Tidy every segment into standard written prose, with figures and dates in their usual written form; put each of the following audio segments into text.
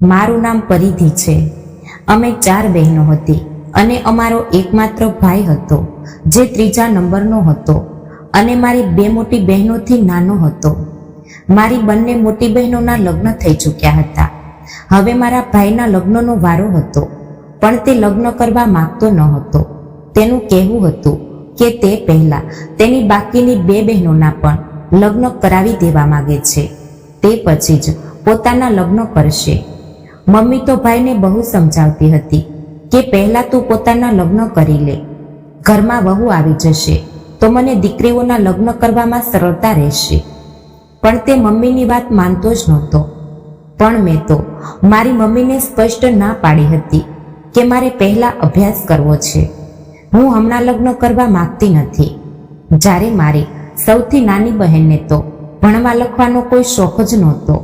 મારું નામ પરિધિ છે. અમે 4 બહેનો હતી અને અમારો એકમાત્ર ભાઈ હતો જે 3જા નંબરનો હતો અને મારી 2 મોટી બહેનોથી નાનો હતો. મારી બંને મોટી બહેનોના લગ્ન થઈ ચૂક્યા હતા. હવે મારા ભાઈના લગ્નનો વારો હતો, પણ તે લગ્ન કરવા માંગતો ન હતો. તેનું કહેવું હતું કે તે પહેલા તેની બાકીની 2 બહેનોના પણ લગ્ન કરાવી દેવા માંગે છે, તે પછી જ પોતાના લગ્ન કરશે. મમ્મી તો ભાઈને બહુ સમજાવતી હતી કે પહેલા તું પોતાના લગ્ન કરી લે, ઘરમાં વહુ આવી જશે તો મને દીકરીઓના લગ્ન કરવામાં સરળતા રહેશે. પણ તે મમ્મીની વાત માનતો જ નહોતો. પણ મેં તો મારી મમ્મીને સ્પષ્ટ ના પાડી હતી કે મારે પહેલા અભ્યાસ કરવો છે. હું હમણાં લગ્ન કરવા માંગતી નથી. જ્યારે મારી સૌથી નાની બહેનને તો ભણવા લખવાનો કોઈ શોખ જ નહોતો.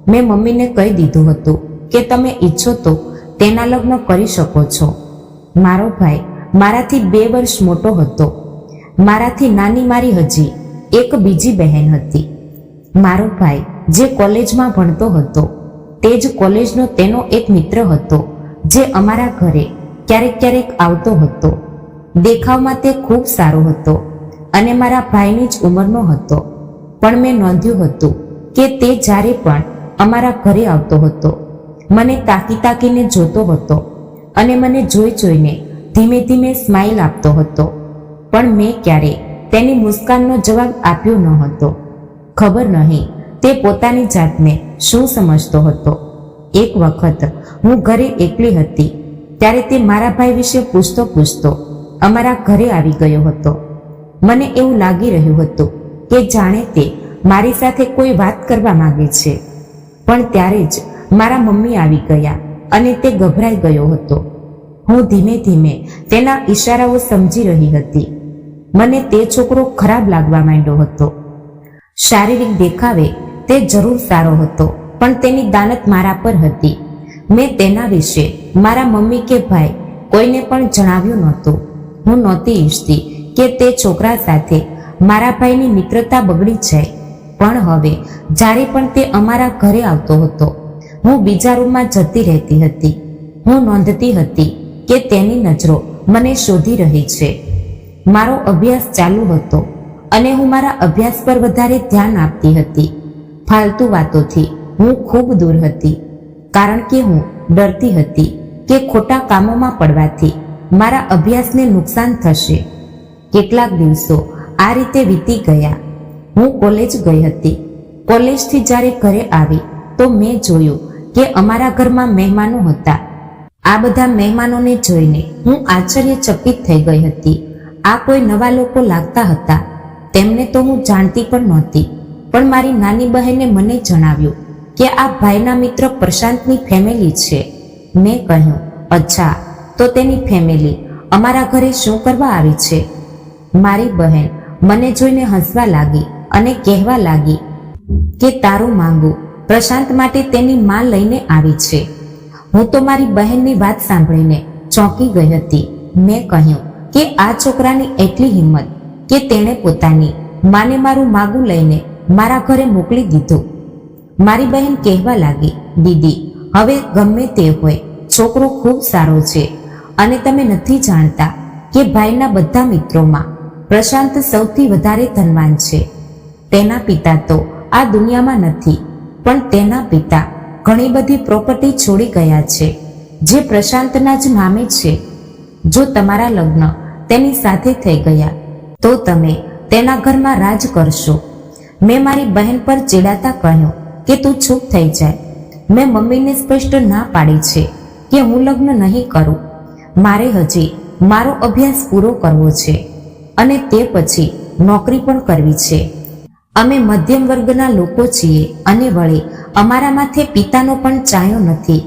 મેં મમ્મીને કહી દીધું હતું કે તમે ઈચ્છો તો તેના લગ્ન કરી શકો છો. મારો ભાઈ મારાથી 2 વર્ષ મોટો હતો. મારાથી નાની મારી હજી એક બીજી બહેન હતી. મારો ભાઈ જે કોલેજમાં ભણતો હતો તે જ કોલેજનો તેનો એક મિત્ર હતો જે અમારા ઘરે ક્યારેક ક્યારેક આવતો હતો. દેખાવમાં તે ખૂબ સારો હતો અને મારા ભાઈની જ ઉંમરનો હતો. પણ મેં નોંધ્યું હતું કે તે જ્યારે પણ અમારા ઘરે આવતો હતો મને તાકી તાકીને જોતો હતો અને મને જોઈ જોઈને ધીમે ધીમે સ્માઇલ આપતો હતો. પણ મેં ક્યારે તેની મુસ્કાનનો જવાબ આપ્યો ન હતો. ખબર નહીં તે પોતાની જાતને શું સમજતો હતો. એક વખત હું ઘરે એકલી હતી ત્યારે તે મારા ભાઈ વિશે પૂછતો અમારા ઘરે આવી ગયો હતો. મને એવું લાગી રહ્યું હતું કે જાણે તે મારી સાથે કોઈ વાત કરવા માંગે છે. પણ ત્યારે જ મારા મમ્મી આવી ગયા અને તે ગભરાઈ ગયો હતો. હું ધીમે ધીમે તેના ઈશારાઓ સમજી રહી હતી. મને તે છોકરો ખરાબ લાગવા માંડ્યો હતો. શારીરિક દેખાવે તે જરૂર સારો હતો, પણ તેની દાનત મારા પર હતી. મેં તેના વિશે મારા મમ્મી કે ભાઈ કોઈને પણ જણાવ્યું નહોતું. હું નહોતી ઈચ્છતી કે તે છોકરા સાથે મારા ભાઈની મિત્રતા બગડી જાય. પણ હવે જ્યારે પણ તે અમારા ઘરે આવતો હતો હું બીજા રૂમમાં જતી રહેતી હતી. હું નોંધતી હતી કે તેની નજરો મને શોધી રહી છે. મારો અભ્યાસ ચાલુ હતો અને હું મારા અભ્યાસ પર વધારે ધ્યાન આપતી હતી. ફાલતુ વાતોથી હું ખૂબ દૂર હતી, કારણ કે હું ડરતી હતી કે ખોટા કામોમાં પડવાથી મારા અભ્યાસને નુકસાન થશે. કેટલાક દિવસો આ રીતે વીતી ગયા. હું કોલેજ ગઈ હતી. કોલેજથી જ્યારે ઘરે આવી તો મેં જોયું કે અમારા ઘરમાં મહેમાનો હતા. આ બધા મહેમાનોને જોઈને હું આશ્ચર્યચકિત થઈ ગઈ હતી. આ કોઈ નવા લોકો લાગતા હતા. તેમને તો હું જાણતી પણ નહોતી. પણ મારી નાની બહેને મને જણાવ્યું કે આ ભાઈના મિત્ર પ્રશાંતની ફેમિલી છે. મેં કહ્યું, અચ્છા, તો તેની ફેમિલી અમારા ઘરે શું કરવા આવી છે? મારી બહેન મને જોઈને હસવા લાગી અને કહેવા લાગી કે તારું માંગુ પ્રશાંત માટે તેની માં લઈને આવી છે. હું તો મારી બહેનની વાત સાંભળીને ચોંકી ગઈ હતી. મેં કહ્યું કે આ છોકરાની એટલી હિંમત કે તેણે પોતાની માને મારું માગું લઈને મારા ઘરે મોકલી દીધું. મારી બહેન કહેવા લાગી, દીદી, હવે ગમે તે હોય, છોકરો ખૂબ સારો છે અને તમે નથી જાણતા કે ભાઈના બધા મિત્રોમાં પ્રશાંત સૌથી વધારે ધનવાન છે. તેના પિતા તો આ દુનિયામાં નથી, પણ તેના પિતા ઘણી બધી પ્રોપર્ટી છોડી ગયા છે જે પ્રશાંતના જ નામે છે. જો તમારા લગ્ન તેની સાથે થઈ ગયા તો તમે તેના ઘરમાં રાજ કરશો. મેં મારી બહેન પર ચીડાતા કહ્યું કે તું ચૂપ થઈ જાય. મેં મમ્મીને સ્પષ્ટ ના પાડી છે કે હું લગ્ન નહીં કરું. મારે હજી મારો અભ્યાસ પૂરો કરવો છે અને તે પછી નોકરી પણ કરવી છે. અમે મધ્યમ વર્ગના લોકો છીએ અને વળી અમારા માથે પિતાનો પણ ચાયો નથી.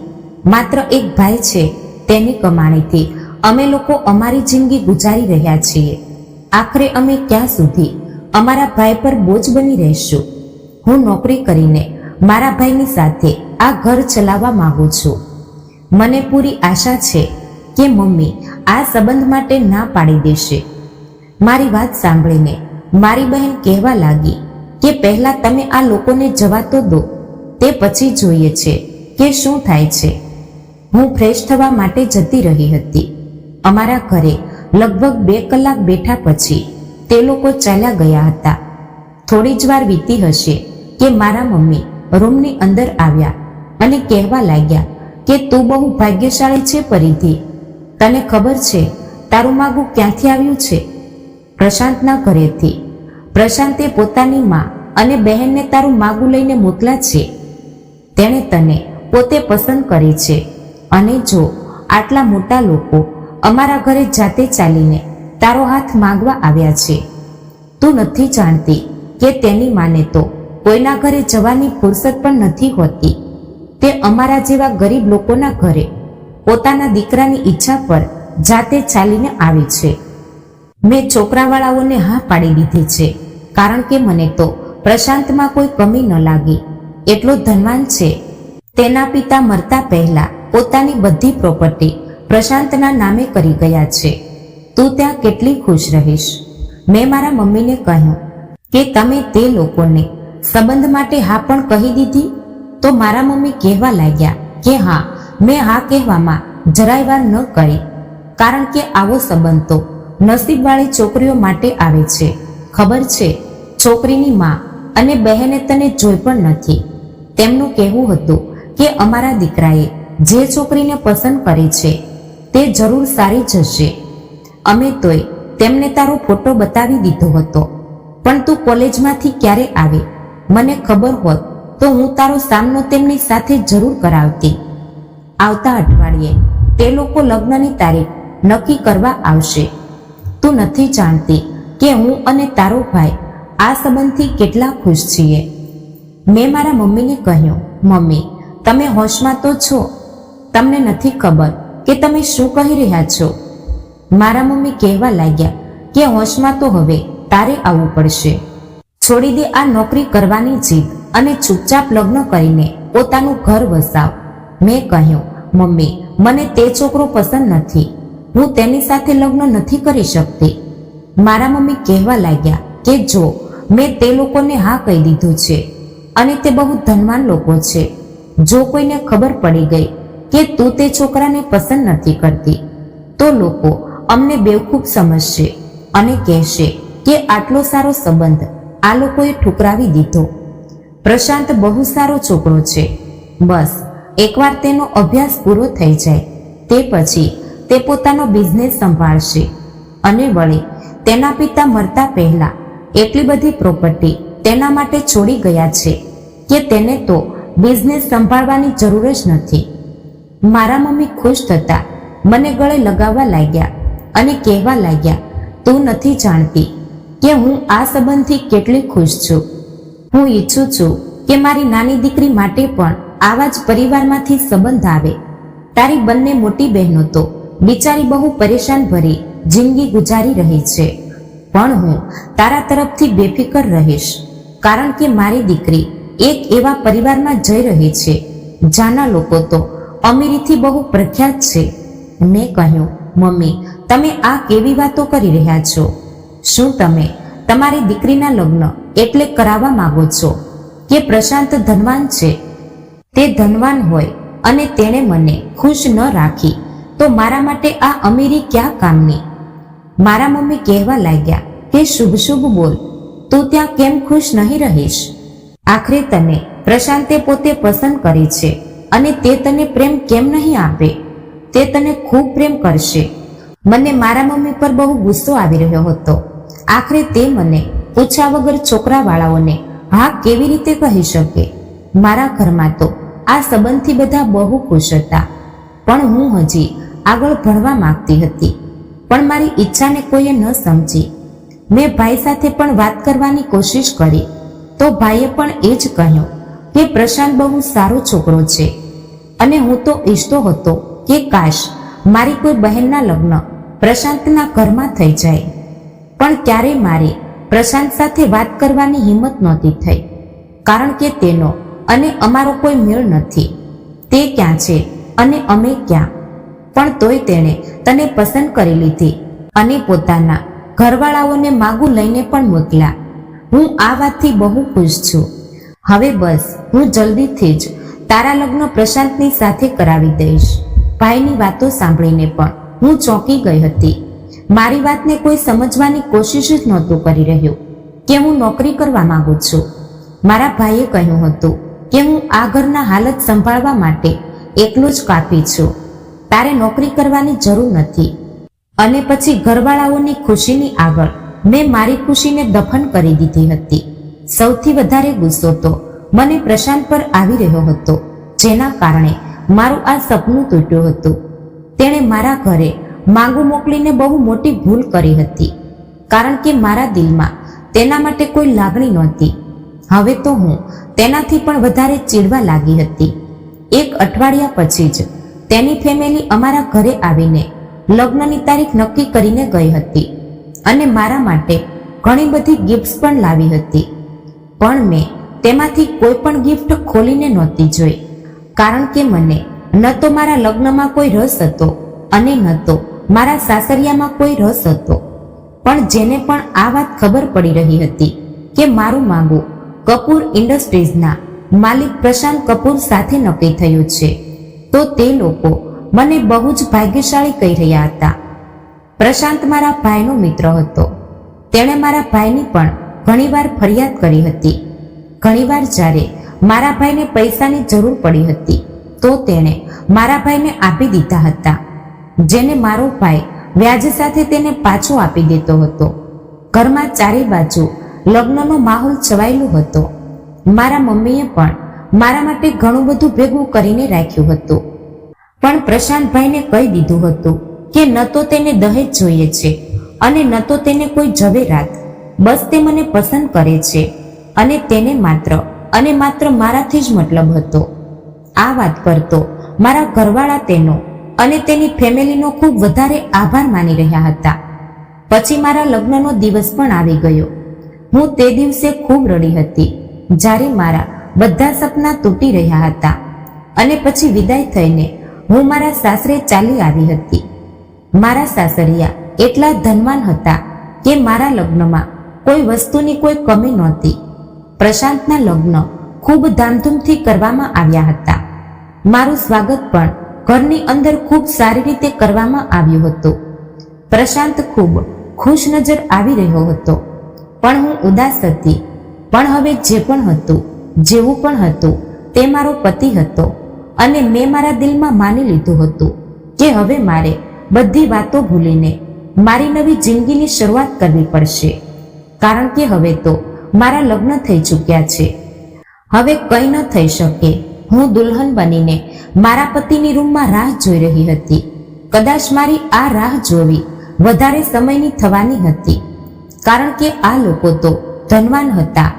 માત્ર એક ભાઈ છે, તેની કમાણીથી અમે લોકો અમારી જિંદગી ગુજારી રહ્યા છીએ. આખરે અમે ક્યાં સુધી અમારા ભાઈ પર બોજ બની રહીશું? હું નોકરી કરીને મારા ભાઈની સાથે આ ઘર ચલાવવા માંગુ છું. મને પૂરી આશા છે કે મમ્મી આ સંબંધ માટે ના પાડી દેશે. મારી વાત સાંભળીને મારી બહેન કહેવા લાગી કે પહેલા તમે આ લોકોને જવા તો દો, તે પછી જોઈએ છે કે શું થાય છે. હું ફ્રેશ થવા માટે જતી રહી હતી. અમારા ઘરે લગભગ 2 કલાક બેઠા પછી તે લોકો ચાલ્યા ગયા હતા. થોડી જ વાર વીતી હશે કે મારા મમ્મી રૂમની અંદર આવ્યા અને કહેવા લાગ્યા કે તું બહુ ભાગ્યશાળી છે પરિધિ. તને ખબર છે તારું માગું ક્યાંથી આવ્યું છે? પ્રશાંતના ઘરેથી. પ્રશાંતે પોતાની મા અને બહેનને તારું માગું લઈને મોકલ્યા છે. તેણે તને પોતે પસંદ કરી છે અને જો આટલા મોટા લોકો અમારા ઘરે જાતે ચાલીને તારો હાથ માંગવા આવ્યા છે. તું નથી જાણતી કે તેની માને તો કોઈના ઘરે જવાની ફુરસત પણ નથી હોતી. તે અમારા જેવા ગરીબ લોકોના ઘરે પોતાના દીકરાની ઈચ્છા પર જાતે ચાલીને આવી છે. મેં છોકરાવાળાઓને હા પાડી દીધી છે કારણ કે મને તો પ્રશાંતમાં કોઈ કમી ન લાગી. એટલો ધનવાન છે. તેના પિતા મરતા પહેલા પોતાની બધી પ્રોપર્ટી પ્રશાંતના નામે કરી ગયા છે. તું ત્યાં કેટલી ખુશ રહીશ. મેં મારા મમ્મીને કહ્યું કે તમે તે લોકોને સંબંધ માટે હા પણ કહી દીધી? તો મારા મમ્મી કહેવા લાગ્યા કે હા, મેં હા કહેવામાં જરાય વાર ન કરી, કારણ કે આવો સંબંધ તો નસીબવાળી છોકરીઓ માટે આવે છે. ખબર છે, છોકરીની મા અને બહેને તને જોઈ પણ નથી. તેમનું કહેવું હતું કે અમારા દીકરાએ જે છોકરીને પસંદ કરી છે તે જરૂર સારી જ હશે. અમે તોય તેમને તારો ફોટો બતાવી દીધો હતો, પણ તું કોલેજમાંથી ક્યારે આવે? મને ખબર હોત તો હું તારો સામનો તેમની સાથે જરૂર કરાવતી. આવતા અઠવાડિયે તે લોકો લગ્નની તારીખ નક્કી કરવા આવશે. તું નથી જાણતી કે હું અને તારો ભાઈ આ સંબંધથી કેટલા ખુશ છીએ. મેં મારા મમ્મીને કહ્યું, મમ્મી તમે હોશમાં તો છો? તમને નથી ખબર કે તમે શું કહી રહ્યા છો? મારા મમ્મી કહેવા લાગ્યા કે હોશમાં તો હવે તારે આવવું પડશે. છોડી દે આ નોકરી કરવાની જીદ અને ચૂપચાપ લગ્ન કરીને પોતાનું ઘર વસાવ. મેં કહ્યું, મમ્મી મને તે છોકરો પસંદ નથી. હું તેની સાથે લગ્ન નથી કરી શકતી. મારા મમ્મી કહેવા લાગ્યા કે જો મેં તે લોકોને હા કહી દીધું છે અને તે બહુ ધનવાન લોકો છે. જો કોઈને ખબર પડી ગઈ કે તું તે છોકરાને પસંદ નથી કરતી તો લોકો અમને બેવકૂફ સમજશે અને કહેશે કે આટલો સારો સંબંધ આ લોકોએ ઠુકરાવી દીધો. પ્રશાંત બહુ સારો છોકરો છે. બસ એકવાર તેનો અભ્યાસ પૂરો થઈ જાય તે પછી તે પોતાનો બિઝનેસ સંભાળશે. અને વળી તેના પિતા મરતા પહેલા એટલી બધી પ્રોપર્ટી તેના માટે છોડી ગયા છે કે તેને તો બિઝનેસ સંભાળવાની જરૂર જ નથી. મારા મમ્મી ખુશ થતા મને ગળે લગાવવા લાગ્યા અને કહેવા લાગ્યા, તું નથી જાણતી કે હું આ સંબંધથી કેટલી ખુશ છું. હું ઈચ્છું છું કે મારી નાની દીકરી માટે પણ આવા જ પરિવારમાંથી સંબંધ આવે. તારી બંને મોટી બહેનો તો બિચારી બહુ પરેશાન ભરી જિંદગી ગુજારી રહી છે, પણ હું તારા તરફથી બેફિકર રહીશ, કારણ કે મારી દીકરી એક એવા પરિવારમાં જઈ રહી છે જ્યાંના લોકો તો અમીરીથી બહુ પ્રખ્યાત છે. મેં કહ્યું, મમ્મી તમે આ કેવી વાતો કરી રહ્યા છો? શું તમે તમારી દીકરીના લગ્ન એટલે કરાવવા માંગો છો કે પ્રશાંત ધનવાન છે? તે ધનવાન હોય અને તેણે મને ખુશ ન રાખી તો મારા માટે આ અમીરી ક્યાં કામની? મારા મમ્મી કહેવા લાગ્યા કે શુભ શુભ બોલ, તું ત્યાં કેમ ખુશ નહીં રહીશ? આખરે તને પ્રશાંતે પોતે પસંદ કરી છે અને તે તને પ્રેમ કેમ નહીં આપે? તે તને ખૂબ પ્રેમ કરશે. મને મારા મમ્મી પર બહુ ગુસ્સો આવી રહ્યો હતો. આખરે તે મને પૂછ્યા વગર છોકરાવાળાઓને હા કેવી રીતે કહી શકે? મારા ઘરમાં તો આ સંબંધથી બધા બહુ ખુશ હતા, પણ હું હજી આગળ ભણવા માંગતી હતી. પણ મારી ઈચ્છાને કોઈએ ન સમજી. મેં ભાઈ સાથે પણ વાત કરવાની કોશિશ કરી તો ભાઈએ પણ એ જ કહ્યું કે પ્રશાંત બહુ સારો છોકરો છે અને હું તો ઈચ્છતો હતો કે કાશ મારી કોઈ બહેનના લગ્ન પ્રશાંતના ઘરમાં થઈ જાય. પણ ક્યારેય મારી પ્રશાંત સાથે વાત કરવાની હિંમત નહોતી થઈ, કારણ કે તેનો અને અમારો કોઈ મેળ નથી. તે ક્યાં છે અને અમે ક્યાં? પણ તોય તેણે તને પસંદ કરી લીધી અને પોતાના ઘરવાળાઓને માગું લઈને પણ મોકલ્યા. હું આ વાતથી બહુ ખુશ છું. હવે બસ હું જલ્દીથી જ તારા લગ્ન પ્રશાંતની સાથે કરાવી દઈશ. ભાઈની વાતો સાંભળીને પણ હું ચોંકી ગઈ હતી. મારી વાતને કોઈ સમજવાની કોશિશ જ નહોતું કરી રહ્યું કે હું નોકરી કરવા માંગુ છું. મારા ભાઈએ કહ્યું હતું કે હું આ ઘરના હાલત સંભાળવા માટે એકલો જ કાફી છું, તારે નોકરી કરવાની જરૂર નથી. અને પછી ઘરવાળાઓની ખુશીની આગળ મેં મારી ખુશીને દફન કરી દીધી હતી. સૌથી વધારે ગુસ્સો તો મને પ્રશાંત પર આવી રહ્યો હતો, જેના કારણે મારું આ સપનું તૂટ્યું હતું. તેણે મારા ઘરે માંગુ મોકલીને બહુ મોટી ભૂલ કરી હતી, કારણ કે મારા દિલમાં તેના માટે કોઈ લાગણી નહોતી. હવે તો હું તેનાથી પણ વધારે ચીડવા લાગી હતી. એક અઠવાડિયા પછી જ તેની ફેમિલી અમારા ઘરે આવીને લગ્નની તારીખ નક્કી કરીને ગઈ હતી અને મારા માટે ઘણી બધી ગિફ્ટ્સ પણ લાવી હતી. પણ મેં તેમાંથી કોઈ પણ ગિફ્ટ ખોલીને નહોતી જોઈ, કારણ કે મને ન તો મારા લગ્નમાં કોઈ રસ હતો અને ન તો મારા સાસરિયામાં કોઈ રસ હતો. પણ જેને પણ આ વાત ખબર પડી રહી હતી કે મારું માંગુ કપૂર ઇન્ડસ્ટ્રીઝના માલિક પ્રશાંત કપૂર સાથે નક્કી થયું છે, તો તે લોકો મને બહુ જ ભાગ્યશાળી કહી રહ્યા હતા. પ્રશાંત મારા ભાઈનો મિત્ર હતો. તેણે મારા ભાઈની પણ ઘણીવાર ફરિયાદ કરી હતી. ઘણીવાર જ્યારે મારા ભાઈને પૈસાની જરૂર પડી હતી તો તેણે મારા ભાઈને આપી દીધા હતા, જેને મારો ભાઈ વ્યાજ સાથે તેને પાછો આપી દેતો હતો. ઘરમાં ચારે બાજુ લગ્નનો માહોલ છવાયેલો હતો. મારા મમ્મીએ પણ મારા માટે ઘણું બધું ભેગું કરીને રાખ્યું હતું. પણ પ્રશાંતભાઈને કહી દીધું હતું કે ન તો તેને દહેજ જોઈએ છે અને ન તો તેને કોઈ ઝવેરાત. બસ તે મને પસંદ કરે છે અને તેને માત્ર અને માત્ર મારાથી જ મતલબ હતો. આ વાત પર તો મારા ઘરવાળા તેનો અને તેની ફેમિલીનો ખૂબ વધારે આભાર માની રહ્યા હતા. પછી મારા લગ્નનો દિવસ પણ આવી ગયો. હું તે દિવસે ખૂબ રડી હતી, જ્યારે મારા બધા સપના તૂટી રહ્યા હતા. અને પછી વિદાય થઈને હું મારા સાસરે ચાલી આવી હતી. મારા સાસરિયા એટલા ધનવાન હતા કે મારા લગ્નમાં કોઈ વસ્તુની કોઈ કમી નહોતી. પ્રશાંતના લગ્ન ખૂબ ધામધૂમથી કરવામાં આવ્યા હતા. મારું સ્વાગત પણ ઘરની અંદર ખૂબ સારી રીતે કરવામાં આવ્યું હતું. પ્રશાંત ખૂબ ખુશ નજર આવી રહ્યો હતો, પણ હું ઉદાસ હતી. પણ હવે જે પણ હતું, જેવું પણ હતું, તે મારો પતિ હતો અને મેં મારા દિલમાં માની લીધું હતું કે હવે મારે બધી વાતો ભૂલીને મારી નવી જિંદગીની શરૂઆત કરવી પડશે, કારણ કે હવે તો મારા લગ્ન થઈ ચૂક્યા છે. હવે કંઈ ન થઈ શકે. હું દુલ્હન બનીને મારા પતિની રૂમમાં રાહ જોઈ રહી હતી. કદાચ મારી આ રાહ જોવી વધારે સમયની થવાની હતી, કારણ કે આ લોકો તો ધનવાન હતા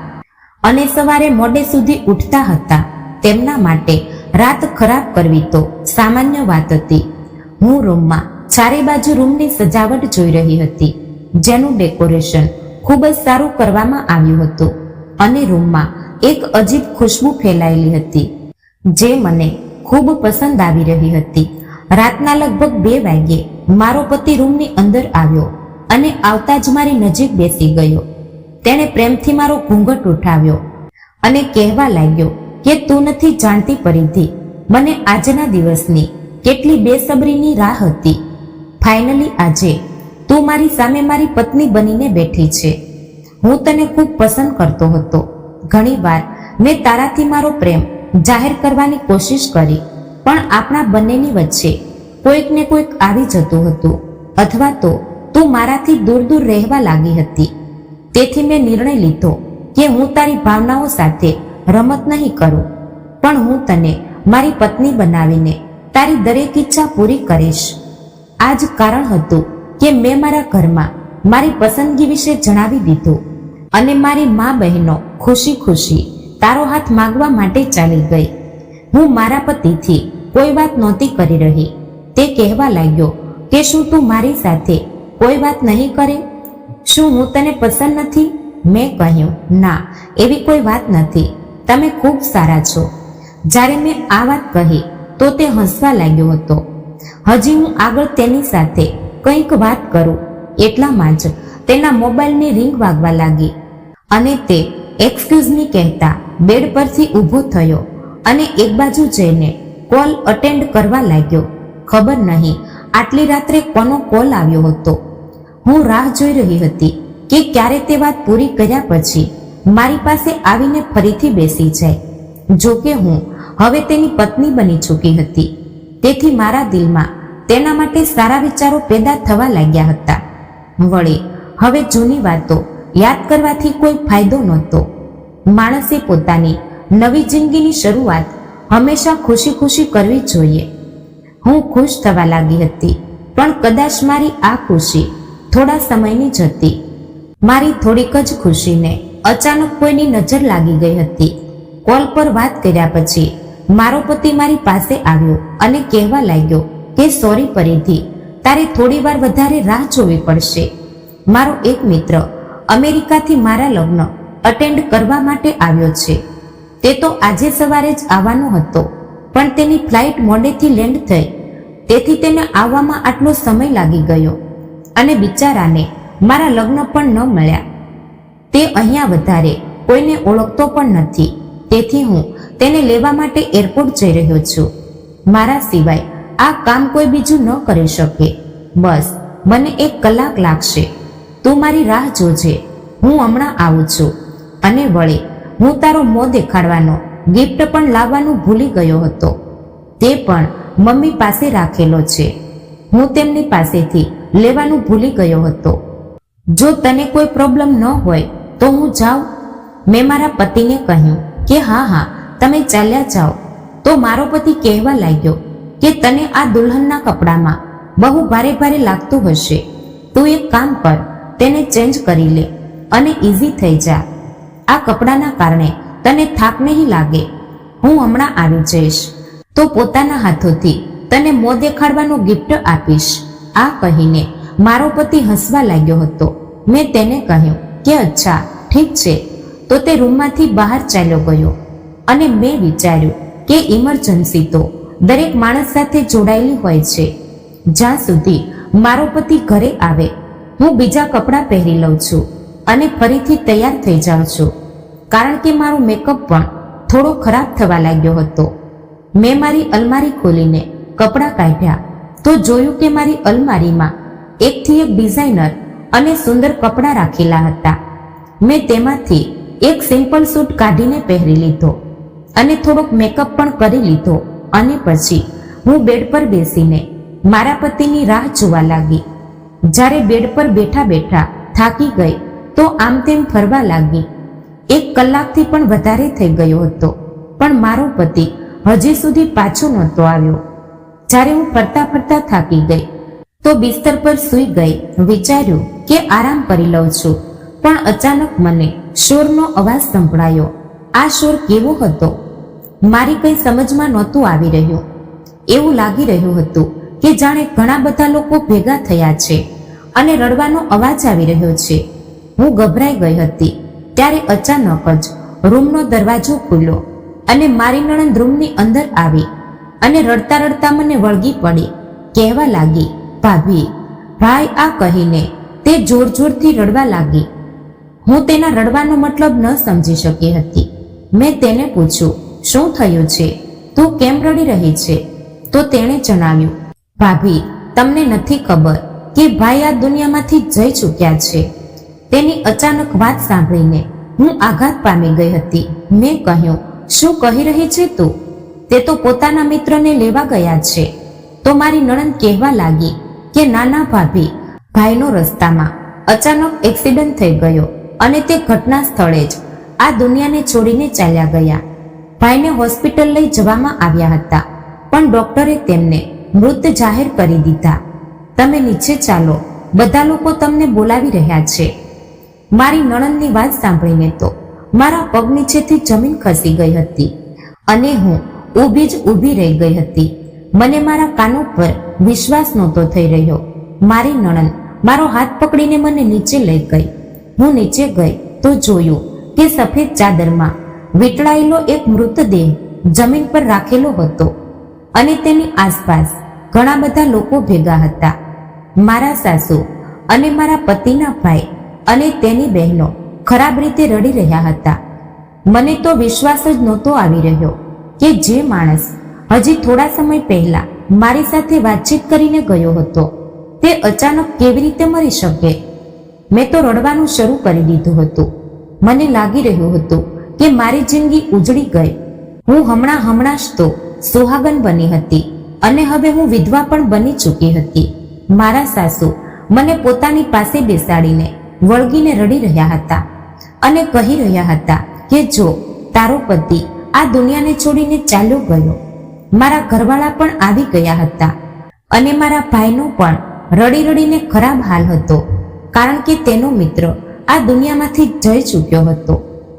અને સવારે મોડે સુધી ઉઠતા હતા. તેમના માટે રાત ખરાબ કરવી તો સામાન્ય વાત હતી. હું રૂમમાં ચારે બાજુ રૂમની સજાવટ જોઈ રહી હતી, જેનું ડેકોરેશન ખૂબ જ સારું કરવામાં આવ્યું હતું અને રૂમમાં એક અજીબ ખુશ્બુ ફેલાયેલી હતી, જે મને ખૂબ પસંદ આવી રહી હતી. રાતના લગભગ 2 વાગ્યે મારો પતિ રૂમની અંદર આવ્યો અને આવતા જ મારી નજીક બેસી ગયો. તેણે પ્રેમથી મારો ઘૂંઘટ ઉઠાવ્યો અને કહેવા લાગ્યો કે તું નથી જાણતી પરિધિ, મને આજના દિવસની કેટલી બેસબરીની રાહ હતી. ફાઇનલી આજે તું મારી સામે મારી પત્ની બનીને બેઠી છે. હું તને ખૂબ પસંદ કરતો હતો. ઘણીવાર મેં તારાથી મારો પ્રેમ જાહેર કરવાની કોશિશ કરી, પણ આપણા બંનેની વચ્ચે કોઈક ને કોઈક આવી જતું હતું, અથવા તો તું મારાથી દૂર દૂર રહેવા લાગી હતી. તેથી મેં નિર્ણય લીધો કે હું તારી ભાવનાઓ સાથે રમત નહીં કરું, પણ હું તને મારી પત્ની બનાવીને તારી દરેક ઈચ્છા પૂરી કરીશ. આ જ કારણ હતું કે મેં મારા ઘરમાં મારી પસંદગી વિશે જણાવી દીધું અને મારી મા બહેનો ખુશી ખુશી તારો હાથ માંગવા માટે ચાલી ગઈ. હું મારા પતિથી કોઈ વાત નહોતી કરી રહી. તે કહેવા લાગ્યો કે શું તું મારી સાથે કોઈ વાત નહીં કરે? શું હું તને પસંદ નથી? મેં કહ્યું, ના, એવી કોઈ વાત નથી, તમે ખૂબ સારા છો. જ્યારે મેં આ વાત કહી તો તે હસવા લાગ્યો હતો. હજી હું આગળ તેની સાથે કંઈક વાત કરું એટલામાં જ તેના મોબાઈલની રિંગ વાગવા લાગી અને તે એક્સક્યુઝ મી કહેતા બેડ પરથી ઊભો થયો અને એક બાજુ જઈને કોલ અટેન્ડ કરવા લાગ્યો. ખબર નહીં આટલી રાત્રે કોનો કોલ આવ્યો હતો. હું રાહ જોઈ રહી હતી કે ક્યારે તે વાત પૂરી કર્યા પછી મારી પાસે આવીને ફરીથી બેસી જાય. જોકે હું હવે તેની પત્ની બની ચૂકી હતી, તેથી મારા દિલમાં તેના માટે સારા વિચારો પેદા થવા લાગ્યા હતા. વળી હવે જૂની વાતો યાદ કરવાથી કોઈ ફાયદો નહોતો. માણસે પોતાની નવી જિંદગીની શરૂઆત હંમેશા ખુશી ખુશી કરવી જોઈએ. હું ખુશ થવા લાગી હતી, પણ કદાચ મારી આ ખુશી થોડા સમયની જ હતી. મારી થોડીક જ ખુશીને અચાનક કોઈની નજર લાગી ગઈ હતી. કોલ પર વાત કર્યા પછી મારો પતિ મારી પાસે આવ્યો અને કહેવા લાગ્યો કે સોરી પરિધિ, તારે થોડી વાર વધારે રાહ જોવી પડશે. મારો એક મિત્ર અમેરિકાથી મારા લગ્ન અટેન્ડ કરવા માટે આવ્યો છે. તે તો આજે સવારે જ આવવાનો હતો, પણ તેની ફ્લાઇટ મોડેથી લેન્ડ થઈ, તેથી તેને આવવામાં આટલો સમય લાગી ગયો અને બિચારાને મારા લગ્ન પણ ન મળ્યા. તે અહીંયા વધારે કોઈને ઓળખતો પણ નથી, તેથી હું તેને લેવા માટે એરપોર્ટ જઈ રહ્યો છું. મારા સિવાય આ કામ કોઈ બીજું ન કરી શકે. બસ મને 1 કલાક લાગશે. તું મારી રાહ જોજે, હું હમણાં આવું છું. અને વળી હું તારો મોં દેખાડવાનો ગિફ્ટ પણ લાવવાનું ભૂલી ગયો હતો. તે પણ મમ્મી પાસે રાખેલો છે. હું તેમની પાસેથી લેવાનું ભૂલી ગયો હતો. જો તને કોઈ પ્રોબ્લેમ ન હોય તો હું જાઉં? મેં મારા પતિને કહ્યું કે હા હા, તમે ચાલ્યા જાઓ. તો મારો પતિ કહેવા લાગ્યો કે તને આ દુલ્હનના કપડામાં બહુ ભારે ભારે લાગતું હશે. તું એક કામ કર, તેને ચેન્જ કરી લે અને ઇઝી થઈ જા. આ કપડાના કારણે તને થાક નહીં લાગે. હું હમણાં આવી જઈશ તો પોતાના હાથોથી તને મોં દેખાડવાનો ગિફ્ટ આપીશ. આ કહીને મારો પતિ હસવા લાગ્યો હતો. મેં તેને કહ્યું કે અચ્છા ઠીક છે. તો તે રૂમમાંથી બહાર ચાલ્યો ગયો અને મેં વિચાર્યું કે ઇમરજન્સી તો દરેક માણસ સાથે જોડાયેલી હોય છે. જ્યાં સુધી મારો પતિ ઘરે આવે હું બીજા કપડાં પહેરી લઉં છું અને ફરીથી તૈયાર થઈ જાઉં છું, કારણ કે મારો મેકઅપ પણ થોડો ખરાબ થવા લાગ્યો હતો. મેં મારી અલમારી ખોલીને કપડાં કાઢ્યા તો જોયું કે મારી અલમારીમાં એકથી એક ડિઝાઇનર અને સુંદર કપડાં રાખેલા હતા. મેં તેમાંથી એક સિમ્પલ સૂટ કાઢીને પહેરી લીધો અને થોડોક મેકઅપ પણ કરી લીધો અને પછી હું બેડ પર બેસીને મારા પતિની રાહ જોવા લાગી. જ્યારે બેડ પર બેઠા બેઠા થાકી ગઈ તો આમ તેમ ફરવા લાગી. 1 કલાકથી પણ વધારે થઈ ગયો હતો, પણ મારો પતિ હજી સુધી પાછો નહોતો આવ્યો. જ્યારે હું ફરતા ફરતા થાકી ગઈ તો બિસ્તર પર સૂઈ ગઈ. વિચાર્યું કે આરામ કરી લઉં છું, પણ અચાનક મને શોરનો અવાજ સંભળાયો. આ શોર કેવો હતો મારી કંઈ સમજમાં નહોતું આવી રહ્યું. એવું લાગી રહ્યું હતું કે જાણે ઘણા બધા લોકો ભેગા થયા છે અને રડવાનો અવાજ આવી રહ્યો છે. હું ગભરાઈ ગઈ હતી. ત્યારે અચાનક જ રૂમનો દરવાજો ખુલ્યો અને મારી નણંદ રૂમની અંદર આવી અને રડતા રડતા મને વળગી પડી. કહેવા લાગી, ભાભી, ભાઈ. આ કહીને તે જોર જોરથી રડવા લાગી. હું તેના રડવાનો મતલબ ન સમજી શકી હતી. મેં તેને પૂછ્યું, શું થયું છે? તું કેમ રડી રહી છે? તો તેણે જણાવ્યું, ભાભી, તમને નથી ખબર કે ભાઈ આ દુનિયામાંથી જઈ ચૂક્યા છે. તેની અચાનક વાત સાંભળીને હું આઘાત પામી ગઈ હતી. મેં કહ્યું, શું કહી રહી છે તું? તે તો પોતાના મિત્રને લેવા ગયા છે. તો મારી નણંદ કહેવા લાગી કે નાના ભાભી, ભાઈનો રસ્તામાં અચાનક એક્સિડન્ટ થઈ ગયો અને તે ઘટના સ્થળે જ આ દુનિયાને છોડીને ચાલ્યા ગયા. ભાઈને હોસ્પિટલ લઈ જવામાં આવ્યા હતા, પણ ડોક્ટરે તેમને મૃત જાહેર કરી દીધા. તમે નીચે ચાલો, બધા લોકો તમને બોલાવી રહ્યા છે. મારી નણંદની વાત સાંભળીને તો મારા પગ નીચેથી જમીન ખસી ગઈ હતી અને હું ઊભી જ ઊભી રહી ગઈ હતી. મને મારા કાનો પર વિશ્વાસ નહોતો થઈ રહ્યો. મારી નણંદ મારો હાથ પકડીને મને નીચે લઈ ગઈ. હું નીચે ગઈ તો જોયું કે સફેદ ચાદરમાં વીંટળાયેલો એક મૃતદેહ જમીન પર રાખેલો હતો અને તેની આસપાસ ઘણા બધા લોકો ભેગા હતા. મારા સાસુ અને મારા પતિના ભાઈ અને તેની બહેનો ખરાબ રીતે રડી રહ્યા હતા. મને તો વિશ્વાસ જ નહોતો આવી રહ્યો કે જે માણસ હજી થોડા સમય પહેલા મારી સાથે વાતચીત કરીને ગયો હતો તે અચાનક કેવી રીતે મરી શકે? મેં તો રડવાનું શરૂ કરી દીધું હતું. મને લાગી રહ્યું હતું કે મારી જિંદગી ઉજળી ગઈ. હું હમણાં જ તો સુહાગન બની હતી અને હવે હું વિધવા પણ બની ચૂકી હતી. મારા સાસુ મને પોતાની પાસે બેસાડીને વળગીને રડી રહ્યા હતા અને કહી રહ્યા હતા કે જો તારો પતિ આ દુનિયાને છોડીને ચાલ્યો ગયો. મારા ઘરવાળા પણ આવી ગયા હતા અને મારા ભાઈનો પણ રડી રડીને ખરાબ હાલ હતો, કારણ કે તેનો મિત્ર આ દુનિયામાંથી જઈ ચૂક્યો હતો.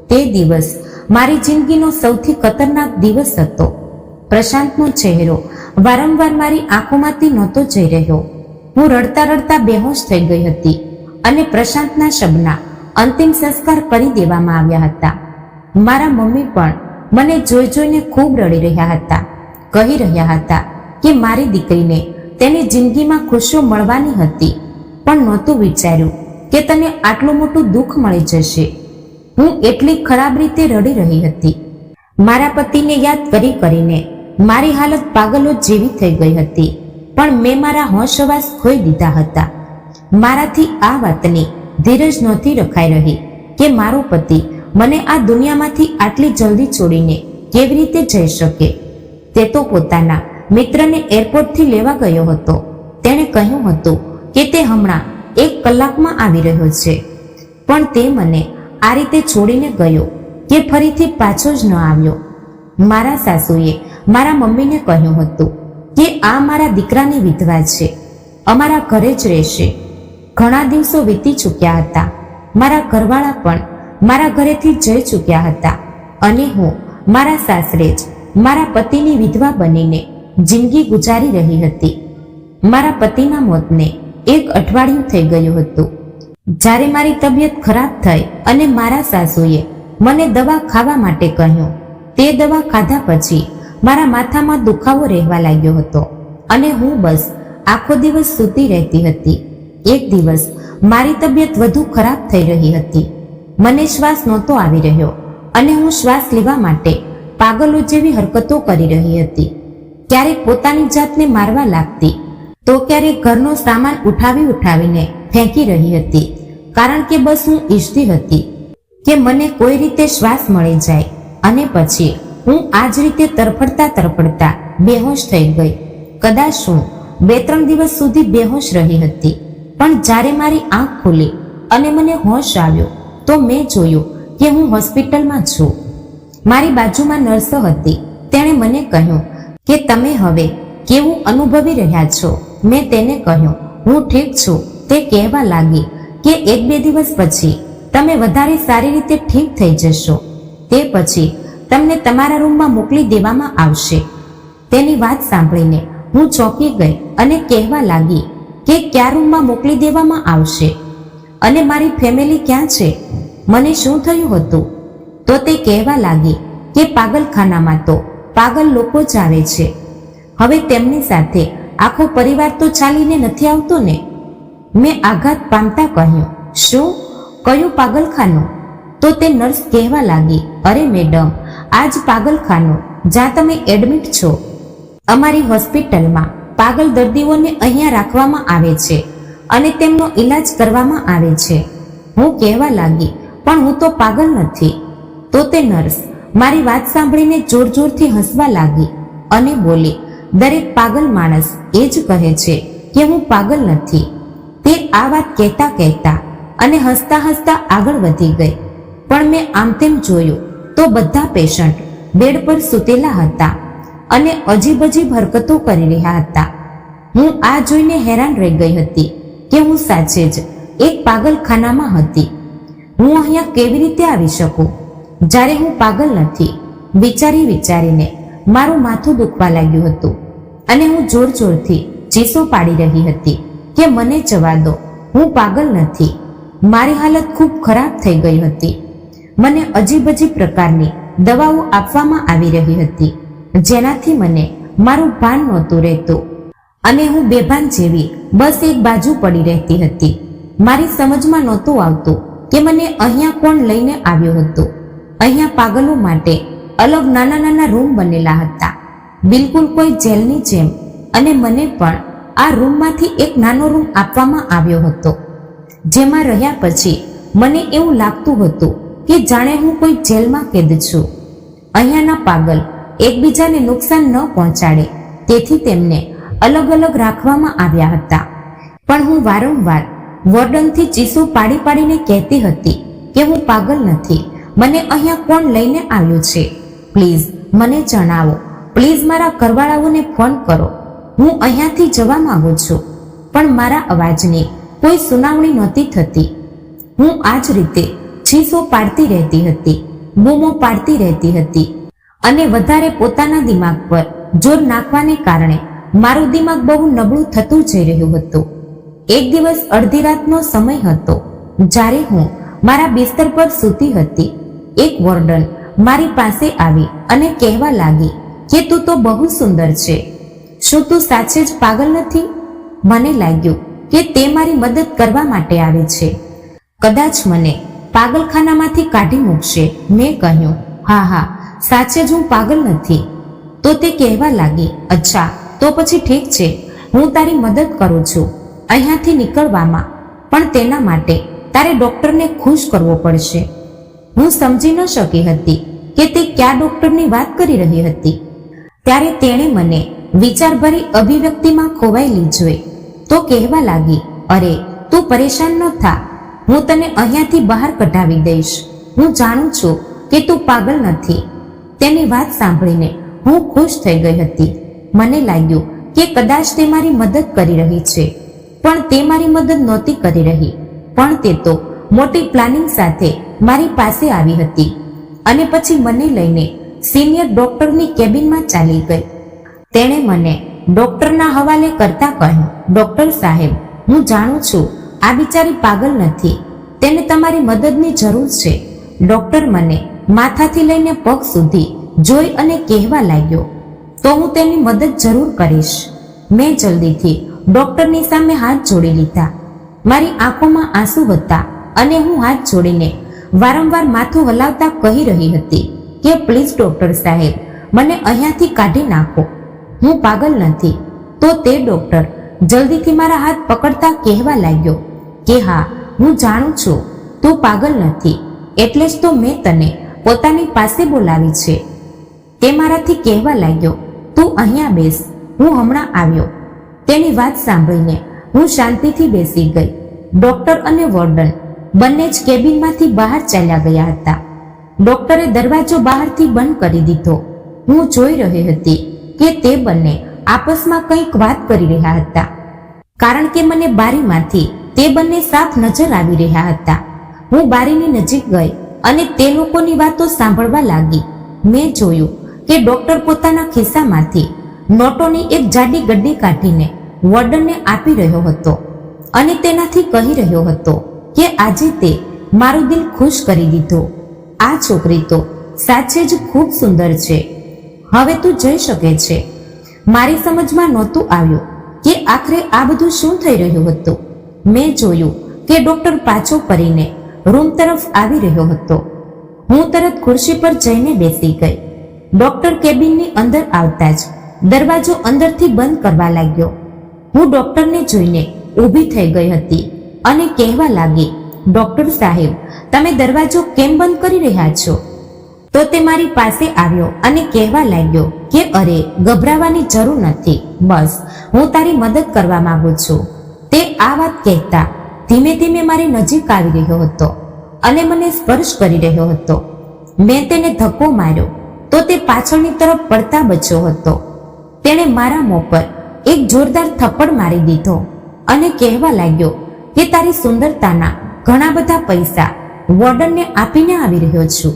તે દિવસ મારી જિંદગીનો સૌથી ખતરનાક દિવસ હતો. પ્રશાંતનો ચહેરો વારંવાર મારી આંખોમાંથી નહોતો જઈ રહ્યો. હું રડતા રડતા બેહોશ થઈ ગઈ હતી અને પ્રશાંતના શબના અંતિમ સંસ્કાર કરી દેવામાં આવ્યા હતા. મારા મમ્મી પણ મને જોઈ જોઈને ખૂબ રડી રહ્યા હતા. કહી રહ્યા હતા કે મારી દીકરીને તેની જિંદગીમાં ખુશીઓ મળવાની હતી, પણ નહોતું વિચાર્યું કે તને આટલું મોટું દુઃખ મળી જશે. હું એટલી ખરાબ રીતે રડી રહી હતી. મારા પતિને યાદ કરી કરીને મારી હાલત પાગલો જેવી થઈ ગઈ હતી, પણ મેં મારા હોશ હવાસ ખોઈ દીધા હતા. મારાથી આ વાતની ધીરજ નહોતી રખાઈ રહી કે મારો પતિ મને આ દુનિયામાંથી આટલી જલ્દી છોડીને કેવી રીતે જઈ શકે. તે તો પોતાના મિત્રને એરપોર્ટથી લેવા ગયો હતો. તેણે કહ્યું હતું કે તે હમણાં 1 કલાકમાં આવી રહ્યો છે, પણ તે મને આ રીતે છોડીને ગયો કે ફરીથી પાછો જ ન આવ્યો. મારા સાસુએ મારા મમ્મીને કહ્યું હતું કે આ મારા દીકરાની વિધવા છે, અમારા ઘરે જ રહેશે. ઘણા દિવસો વીતી ચૂક્યા હતા. મારા ઘરવાળા પણ મારા ઘરેથી જઈ ચૂક્યા હતા અને હું મારા સાસરે જ મારા પતિની વિધવા બનીને જિંદગી ગુજારી રહી હતી. મારા પતિના મોતને 1 અઠવાડિયું થઈ ગયું હતું. જ્યારે મારી તબિયત ખરાબ થઈ અને મારા સાસુએ મને દવા ખાવા માટે કહ્યું, તે દવા ખાધા પછી મારા માથામાં દુખાવો રહેવા લાગ્યો હતો અને હું બસ આખો દિવસ સૂતી રહેતી હતી. એક દિવસ મારી તબિયત વધુ ખરાબ થઈ રહી હતી. મને શ્વાસ નહોતો આવી રહ્યો અને હું શ્વાસ લેવા માટે પાગલો જેવી હરકતો કરી રહી હતી. ક્યારેક પોતાની જાતને મારવા લાગતી તો ક્યારેક ઘરનો સામાન ઉઠાવીને ફેંકી રહી હતી, કારણ કે બસ હું ઈચ્છતી હતી કે મને કોઈ રીતે શ્વાસ મળી જાય. અને પછી હું આ જ રીતે તરફડતા બેહોશ થઈ ગઈ. કદાચ હું 2-3 દિવસ સુધી બેહોશ રહી હતી, પણ જ્યારે મારી આંખ ખુલી અને મને હોશ આવ્યો તો મેં જોયું કે હું હોસ્પિટલમાં છું. મારી બાજુમાં નર્સો હતી. તેણે મને કહ્યું કે તમે હવે કેવું અનુભવી રહ્યા છો? મેં તેને કહ્યું હું ઠીક છું. તે કહેવા લાગી કે 1-2 દિવસ પછી તમે વધારે સારી રીતે ઠીક થઈ જશો. તે પછી તમને તમારા રૂમમાં મોકલી દેવામાં આવશે. તેની વાત સાંભળીને હું ચોંકી ગઈ અને કહેવા લાગી કે કયા રૂમમાં મોકલી દેવામાં આવશે અને મારી ફેમિલી ક્યાં છે? મને શું થયું હતું? તો તે કહેવા લાગી કે પાગલખાનામાં તો પાગલ લોકો જ આવે છે. હવે તેમની સાથે આખો પરિવાર તો ચાલીને નથી આવતો ને? મેં આઘાત પામતા કહ્યું, શું? કયું પાગલખાનું? તો તે નર્સ કહેવા લાગી, અરે મેડમ, આ જ પાગલખાનું જ્યાં તમે એડમિટ છો. અમારી હોસ્પિટલમાં પાગલ દર્દીઓને અહીંયા રાખવામાં આવે છે અને તેમનો ઈલાજ કરવામાં આવે છે. હું કહેવા લાગી, પણ હું તો પાગલ નથી. તો તે નર્સ મારી વાત સાંભળીને જોરથી હસવા લાગી અને બોલી, દરેક પાગલ માણસ એ જ કહે છે કે હું પાગલ નથી. તે આ વાત કહેતા અને હસતા આગળ વધી ગઈ. પણ મેં આમ તેમ જોયું તો બધા પેશન્ટ બેડ પર સૂતેલા હતા અને અજીબ હરકતો કરી રહ્યા હતા. હું આ જોઈને હેરાન રહી ગઈ હતી કે હું સાચે જ એક પાગલખાનામાં હતી. હું અહીંયા કેવી રીતે આવી શકું જ્યારે હું પાગલ નથી? વિચારીને મારું માથું દુખવા લાગ્યું હતું અને હું જોરથી ચીસો પાડી રહી હતી કે મને જવા દો, હું પાગલ નથી. મારી હાલત ખૂબ ખરાબ થઈ ગઈ હતી. મને અજીબ પ્રકારની દવાઓ આપવામાં આવી રહી હતી, જેનાથી મને મારું ભાન નહોતું રહેતું અને હું બેભાન જેવી બસ એક બાજુ પડી રહેતી હતી. મારી સમજમાં નહોતું આવતું કે મને અહીંયા કોણ લઈને આવ્યો હતો. અહીંયા પાગલો માટે અલગ નાના નાના રૂમ બનેલા હતા, બિલકુલ કોઈ જેલની જેમ. અને મને પણ આ રૂમમાંથી એક નાનો રૂમ આપવામાં આવ્યો હતો, જેમાં રહ્યા પછી મને એવું લાગતું હતું કે જાણે હું કોઈ જેલમાં કેદ છું. અહીંયાના પાગલ એકબીજાને નુકસાન ન પહોંચાડે તેથી તેમને અલગ અલગ રાખવામાં આવ્યા હતા. પણ હું વારંવાર વોર્ડનથી ચીસો પાડી પાડીને કહેતી હતી કે હું પાગલ નથી, મને અહીંયા કોણ લઈને આવ્યું છે, પ્લીઝ મને જણાવો, પ્લીઝ મારા ઘરવાળાઓને ફોન કરો, હું અહીંયાથી જવા માંગુ છું. પણ મારા અવાજની કોઈ સુનાવણી નહોતી થતી. હું આ જ રીતે ચીસો પાડતી રહેતી હતી, બૂમો પાડતી રહેતી હતી અને વધારે પોતાના દિમાગ પર જોર નાખવાને કારણે મારું દિમાગ બહુ નબળું થતું જઈ રહ્યું હતું. એક દિવસ અડધી રાતનો સમય હતો, જ્યારે હું મારા બિસ્તર પર સૂતી હતી. એક વોર્ડન મારી પાસે આવી અને કહેવા લાગી કે તું તો બહુ સુંદર છે, શું તું સાચે જ પાગલ નથી? મને લાગ્યું કે તે મારી મદદ કરવા માટે આવે છે, કદાચ મને પાગલખાનામાંથી કાઢી મૂકશે. મેં કહ્યું, હા હા, સાચે જ હું પાગલ નથી. તો તે કહેવા લાગી, અચ્છા તો પછી ઠીક છે, હું તારી મદદ કરું છું અહીંયાથી નીકળવામાં, પણ તેના માટે તારે ડોક્ટરને ખુશ કરવો પડશે. હું સમજી ન શકી હતી કે તે કયા ડોક્ટરની વાત કરી રહી હતી. ત્યારે તેણે મને વિચારભરી અભિવ્યક્તિમાં ખોવાયેલી જોઈ તો કહેવા લાગી, અરે તું પરેશાન ન થા, હું તને અહીંયાથી બહાર કઢાવી દઈશ. હું જાણું છું કે તું પાગલ નથી. તેની વાત સાંભળીને હું ખુશ થઈ ગઈ હતી. મને લાગ્યું કે કદાચ તે મારી મદદ કરી રહી છે, પણ તે મારી મદદ નહોતી કરી રહી, પણ તે તો મોટી પ્લાનિંગ સાથે મારી પાસે આવી હતી અને પછી મને લઈને સિનિયર ડોક્ટરની કેબિનમાં ચાલી ગઈ. તેણે મને ડોક્ટરના હવાલે કરતા કહ્યું, ડોક્ટર સાહેબ, હું જાણું છું આ બિચારી પાગલ નથી, તેને તમારી મદદની જરૂર છે. ડોક્ટર મને માથાથી લઈને પગ સુધી જોઈ અને કહેવા લાગ્યો, તો હું તેની મદદ જરૂર કરીશ. મેં જલ્દીથી ડોક્ટરની સામે હાથ જોડી લીધા. મારી આંખોમાં આંસુ હતા અને હું હાથ જોડીને વારંવાર માથું હલાવતા કહી રહી હતી કે પ્લીઝ ડોક્ટર સાહેબ, મને અહીંયાથી કાઢી નાખો, હું પાગલ નથી. તો તે ડોક્ટર જલ્દીથી મારા હાથ પકડતા કહેવા લાગ્યો કે હા, હું જાણું છું તું પાગલ નથી, એટલે જ તો મેં તને પોતાની પાસે બોલાવી છે. તે મારાથી કહેવા લાગ્યો, તું અહીંયા બેસ, હું હમણાં આવ્યો. તેની વાત સાંભળીને હું શાંતિથી બેસી ગઈ. ડોક્ટર અને વોર્ડન બંને જ કેબિનમાંથી બહાર ચાલ્યા ગયા હતા. ડોક્ટરે દરવાજો બહારથી બંધ કરી દીધો. હું જોઈ રહી હતી કે તે બંને આપસમાં કંઈક વાત કરી રહ્યા હતા, કારણ કે મને બારીમાંથી તે બંને સાફ નજર આવી રહ્યા હતા. હું બારીની નજીક ગઈ અને તે લોકોની વાતો સાંભળવા લાગી. મેં જોયું કે ડોક્ટર પોતાના ખિસ્સામાંથી નોટોની એક જાડી ગડ્ડી કાઢીને વોર્ડનને આપી રહ્યો હતો અને તેનાથી કહી રહ્યો હતો કે આજે તે મારું દિલ ખુશ કરી દીધું. આ છોકરી તો સાચે જ ખૂબ સુંદર છે, હવે તું જઈ શકે છે. મારી સમજમાં નહોતું આવ્યું કે આખરે આ બધું શું થઈ રહ્યું હતું. મેં જોયું કે ડોક્ટર પાછો ફરીને રૂમ તરફ આવી રહ્યો હતો. હું તરત ખુરશી પર જઈને બેસી ગઈ. ડોક્ટર કેબિનની અંદર આવતા જ દરવાજો અંદરથી બંધ કરવા લાગ્યો. હું ડોક્ટરને જોઈને ઊભી થઈ ગઈ હતી અને કહેવા લાગી, ડોક્ટર સાહેબ, તમે દરવાજો કેમ બંધ કરી રહ્યા છો? તો તે મારી પાસે આવ્યો અને કહેવા લાગ્યો કે અરે, ગભરાવાની જરૂર નથી, બસ હું તારી મદદ કરવા માંગુ છું. તે આ વાત કહેતા ધીમે ધીમે મારી નજીક આવી રહ્યો હતો અને મને સ્પર્શ કરી રહ્યો હતો. મેં તેને ધક્કો માર્યો તો તે પાછળની તરફ પડતા બચ્યો હતો. તેણે મારા મોં પર એક જોરદાર થપ્પડ મારી દીધો અને કહેવા લાગ્યો કે તારી સુંદરતાના ઘણા બધા પૈસા વોર્ડનને આપીને આવી રહ્યો છું.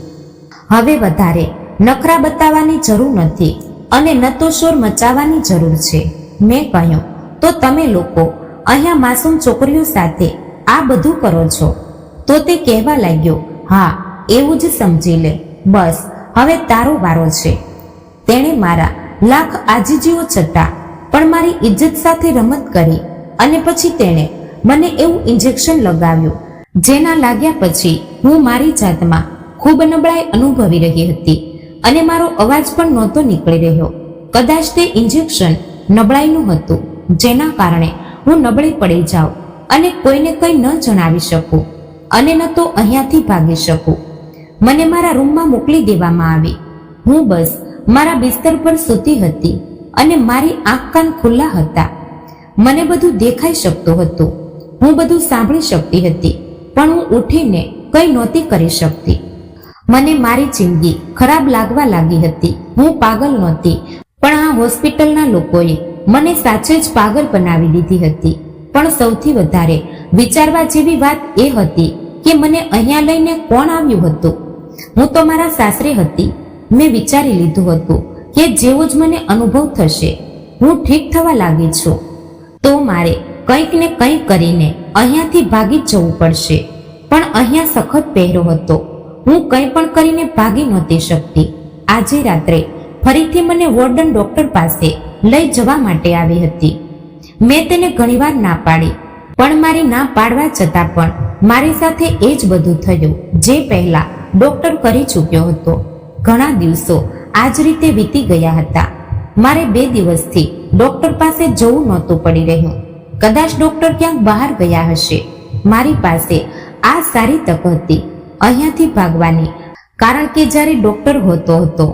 હવે વધારે નખરા બતાવવાની જરૂર નથી અને ન તો શોર મચાવવાની જરૂર છે. મેં કહ્યું, તો તમે લોકો અહીંયા માસૂમ છોકરીઓ સાથે આ બધું કરો છો? તો તે કહેવા લાગ્યો, હા, એવું જ સમજી લે, બસ હવે તારો વારો છે. તેણે મારા લાખ આજીજીઓ છતાં પણ મારી ઇજ્જત સાથે રમત કરી અને પછી તેણે મને એવું ઇન્જેક્શન લગાવ્યું જેના લાગ્યા પછી હું મારી જાતમાં ખૂબ નબળાઈ અનુભવી રહી હતી. અને મારો અવાજ પણ નહોતો નીકળી રહ્યો. કદાચ તે ઇન્જેક્શન નબળાઈનું હતું, જેના કારણે હું નબળી પડી જાઉં અને કોઈને કંઈ ન જણાવી શકું અને ન તો અહીંયાથી ભાગી શકું. મને મારા રૂમમાં મોકલી દેવામાં આવી. હું બસ મારા બિસ્તર પર સૂતી હતી અને મારી આંખ કાન ખુલ્લા હતા. મને બધું દેખાઈ શકતું હતું, હું બધું સાંભળી શકતી હતી, પણ હું ઉઠીને કંઈ નહોતી કરી શકતી. મને મારી જિંદગી ખરાબ લાગવા લાગી હતી. હું પાગલ નહોતી, પણ આ હોસ્પિટલના લોકોએ મને સાચે જ પાગલ બનાવી દીધી હતી. પણ સૌથી વધારે વિચારવા જેવી વાત એ હતી કે મને અહીંયા લઈને કોણ આવ્યું હતું. હું તો મારા સાસરે હતી. મેં વિચારી લીધું હતું કે જેવો જ મને અનુભવ થશે, હું ઠીક થવા લાગી છું, તો મારે કંઈક ને કંઈક કરીને અહીંયાથી ભાગી જ જવું પડશે. પણ અહીંયા સખત પહેરો હતો. હું કંઈ પણ કરીને ભાગી નહોતી શકતી. આજે રાત્રે ફરીથી મને વોર્ડન ડોક્ટર પાસે લઈ જવા માટે આવી હતી. મેં તેને ઘણીવાર ના પાડી, પણ મારી ના પાડવા છતાં પણ મારી સાથે એ જ બધું થયું જે પહેલા ડોક્ટર કરી ચૂક્યો હતો. ઘણા દિવસો આ જ રીતે વીતી ગયા હતા. મારે 2 દિવસથી ડોક્ટર પાસે જવું નહોતું પડી રહ્યું. કદાચ ડોક્ટર ક્યાંક બહાર ગયા હશે. મારી પાસે આ સારી તક હતી અહીંયાથી ભાગવાની, કારણ કે જ્યારે ડોક્ટર હોતો હતો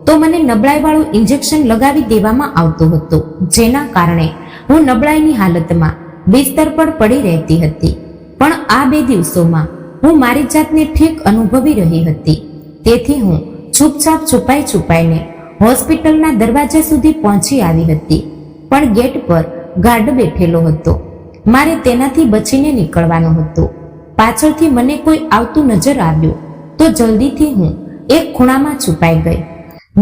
તો મને નબળાઈવાળું ઇન્જેક્શન લગાવી દેવામાં આવતું હતું, જેના કારણે હું નબળાઈની હાલતમાં બિસ્તર પર પડી રહેતી હતી. પણ આ 2 દિવસોમાં હું મારી જાતને ઠીક અનુભવી રહી હતી. તેથી હું ચૂપચાપ છુપાઈને હોસ્પિટલના દરવાજા સુધી પહોંચી આવી હતી. પણ ગેટ પર ગાર્ડ બેઠેલો હતો. મારે તેનાથી બચીને નીકળવાનું હતું. પાછળથી મને કોઈ આવતું નજર આવ્યું તો જલ્દીથી હું એક ખૂણામાં છુપાઈ ગઈ.